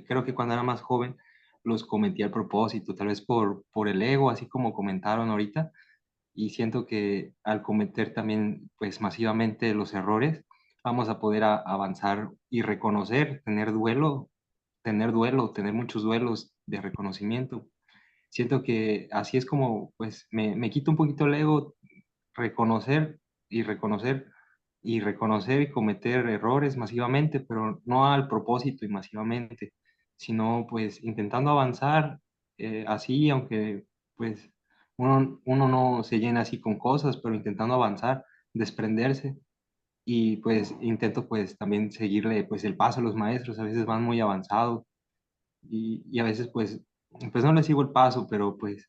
Creo que cuando era más joven los cometía al propósito, tal vez por el ego, así como comentaron ahorita, y siento que al cometer también pues masivamente los errores, vamos a poder avanzar y reconocer, tener muchos duelos de reconocimiento. Siento que así es como pues me quito un poquito el ego, reconocer y reconocer y reconocer y cometer errores masivamente, pero no al propósito y masivamente, sino pues intentando avanzar así, aunque pues uno no se llena así con cosas, pero intentando avanzar, desprenderse y pues intento pues también seguirle pues el paso a los maestros, a veces van muy avanzados y a veces pues no les sigo el paso, pero pues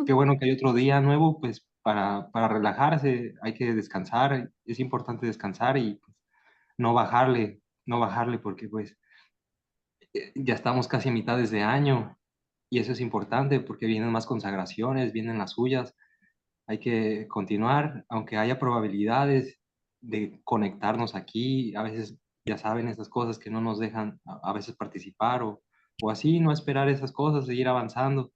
qué bueno que hay otro día nuevo, pues para relajarse, hay que descansar, es importante descansar y pues, no bajarle porque pues ya estamos casi a mitades de año y eso es importante porque vienen más consagraciones, vienen las suyas, hay que continuar, aunque haya probabilidades de conectarnos aquí, a veces ya saben esas cosas que no nos dejan a veces participar o así, no esperar esas cosas, seguir avanzando.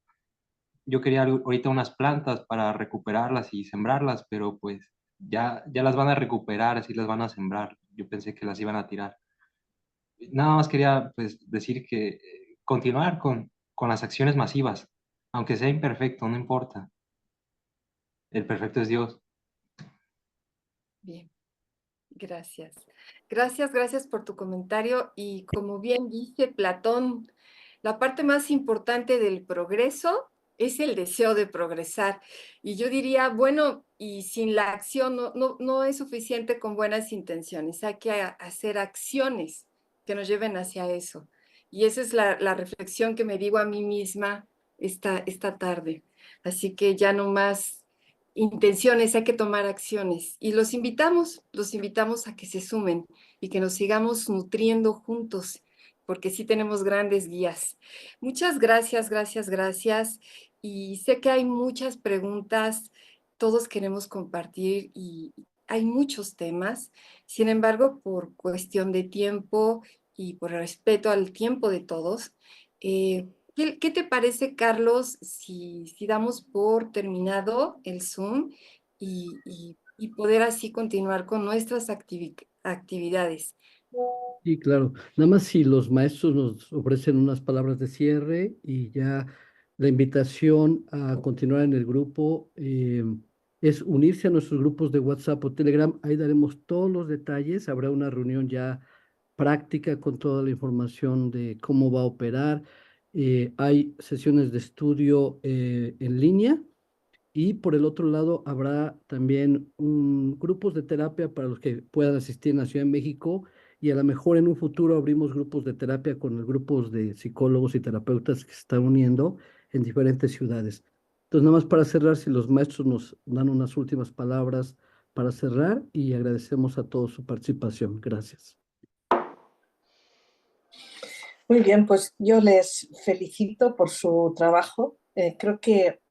Yo quería ahorita unas plantas para recuperarlas y sembrarlas, pero pues ya las van a recuperar, así las van a sembrar. Yo pensé que las iban a tirar. Nada más quería pues decir que continuar con las acciones masivas, aunque sea imperfecto, no importa. El perfecto es Dios. Bien, gracias. Gracias por tu comentario. Y como bien dice Platón, la parte más importante del progreso es el deseo de progresar. Y yo diría, bueno, y sin la acción no es suficiente con buenas intenciones, hay que hacer acciones que nos lleven hacia eso. Y esa es la reflexión que me digo a mí misma esta tarde. Así que ya no más intenciones, hay que tomar acciones. Y los invitamos a que se sumen y que nos sigamos nutriendo juntos, porque sí tenemos grandes guías. Muchas gracias. Y sé que hay muchas preguntas, todos queremos compartir y hay muchos temas. Sin embargo, por cuestión de tiempo y por respeto al tiempo de todos, ¿qué te parece, Carlos, si damos por terminado el Zoom y y poder así continuar con nuestras actividades. Sí, claro. Nada más si los maestros nos ofrecen unas palabras de cierre y ya la invitación a continuar en el grupo es unirse a nuestros grupos de WhatsApp o Telegram. Ahí daremos todos los detalles. Habrá una reunión ya práctica con toda la información de cómo va a operar. Hay sesiones de estudio en línea. Y por el otro lado, habrá también grupos de terapia para los que puedan asistir en la Ciudad de México y a lo mejor en un futuro abrimos grupos de terapia con los grupos de psicólogos y terapeutas que se están uniendo en diferentes ciudades. Entonces, nada más para cerrar, si los maestros nos dan unas últimas palabras para cerrar y agradecemos a todos su participación. Gracias. Muy bien, pues yo les felicito por su trabajo. Creo que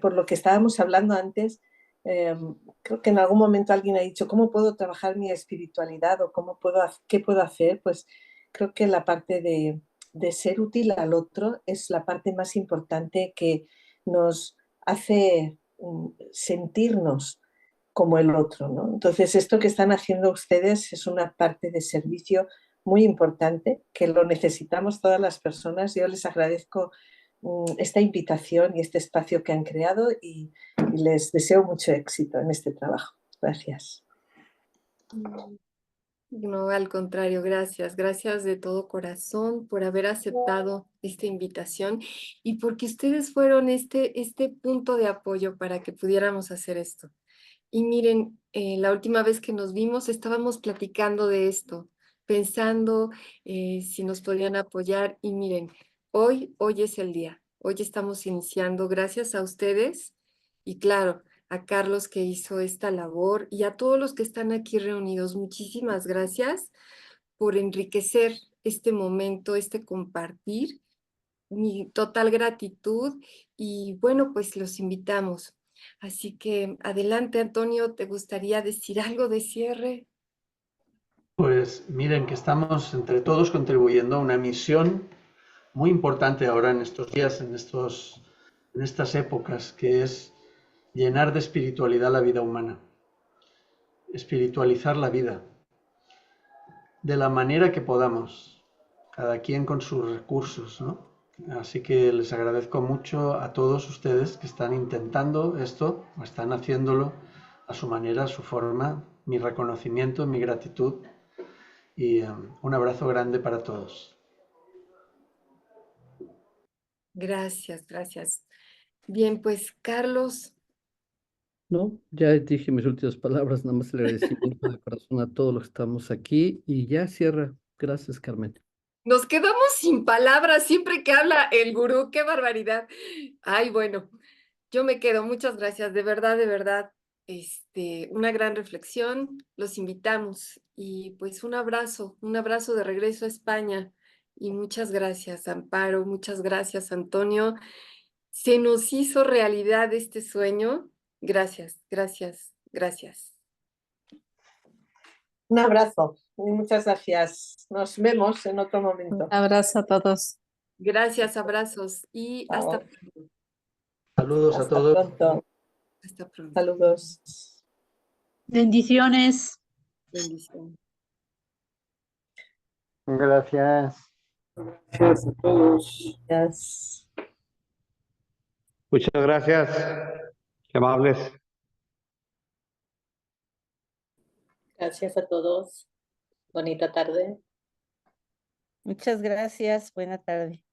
por lo que estábamos hablando antes, creo que en algún momento alguien ha dicho, ¿cómo puedo trabajar mi espiritualidad o qué puedo hacer? Pues creo que la parte de ser útil al otro es la parte más importante que nos hace sentirnos como el otro, ¿no? Entonces, esto que están haciendo ustedes es una parte de servicio muy importante, que lo necesitamos todas las personas. Yo les agradezco esta invitación y este espacio que han creado y les deseo mucho éxito en este trabajo. Gracias. No, al contrario, gracias. Gracias de todo corazón por haber aceptado esta invitación y porque ustedes fueron este punto de apoyo para que pudiéramos hacer esto. Y miren, la última vez que nos vimos estábamos platicando de esto, pensando si nos podían apoyar y miren, hoy es el día, hoy estamos iniciando gracias a ustedes y claro, a Carlos que hizo esta labor y a todos los que están aquí reunidos, muchísimas gracias por enriquecer este momento, este compartir, mi total gratitud y bueno, pues los invitamos. Así que adelante, Antonio, ¿te gustaría decir algo de cierre? Pues miren que estamos entre todos contribuyendo a una misión muy importante ahora en estos días, en estas épocas, que es llenar de espiritualidad la vida humana, espiritualizar la vida de la manera que podamos, cada quien con sus recursos, ¿no? Así que les agradezco mucho a todos ustedes que están intentando esto, o están haciéndolo a su manera, a su forma. Mi reconocimiento, mi gratitud y un abrazo grande para todos. Gracias, gracias. Bien, pues Carlos. No, ya dije mis últimas palabras, nada más el agradecimiento de corazón a todos los que estamos aquí y ya cierra. Gracias, Carmen. Nos quedamos sin palabras siempre que habla el gurú, qué barbaridad. Ay, bueno, yo me quedo, muchas gracias, de verdad, una gran reflexión, los invitamos y pues un abrazo de regreso a España y muchas gracias, Amparo, muchas gracias, Antonio. Se nos hizo realidad este sueño. Gracias, gracias, gracias. Un abrazo y muchas gracias. Nos vemos en otro momento. Un abrazo a todos. Gracias, abrazos y hasta pronto. Saludos a todos. Pronto. Hasta pronto. Saludos. Bendiciones. Bendiciones. Gracias. Gracias a todos. Gracias. Muchas gracias. Qué amables. Gracias a todos. Bonita tarde. Muchas gracias. Buena tarde.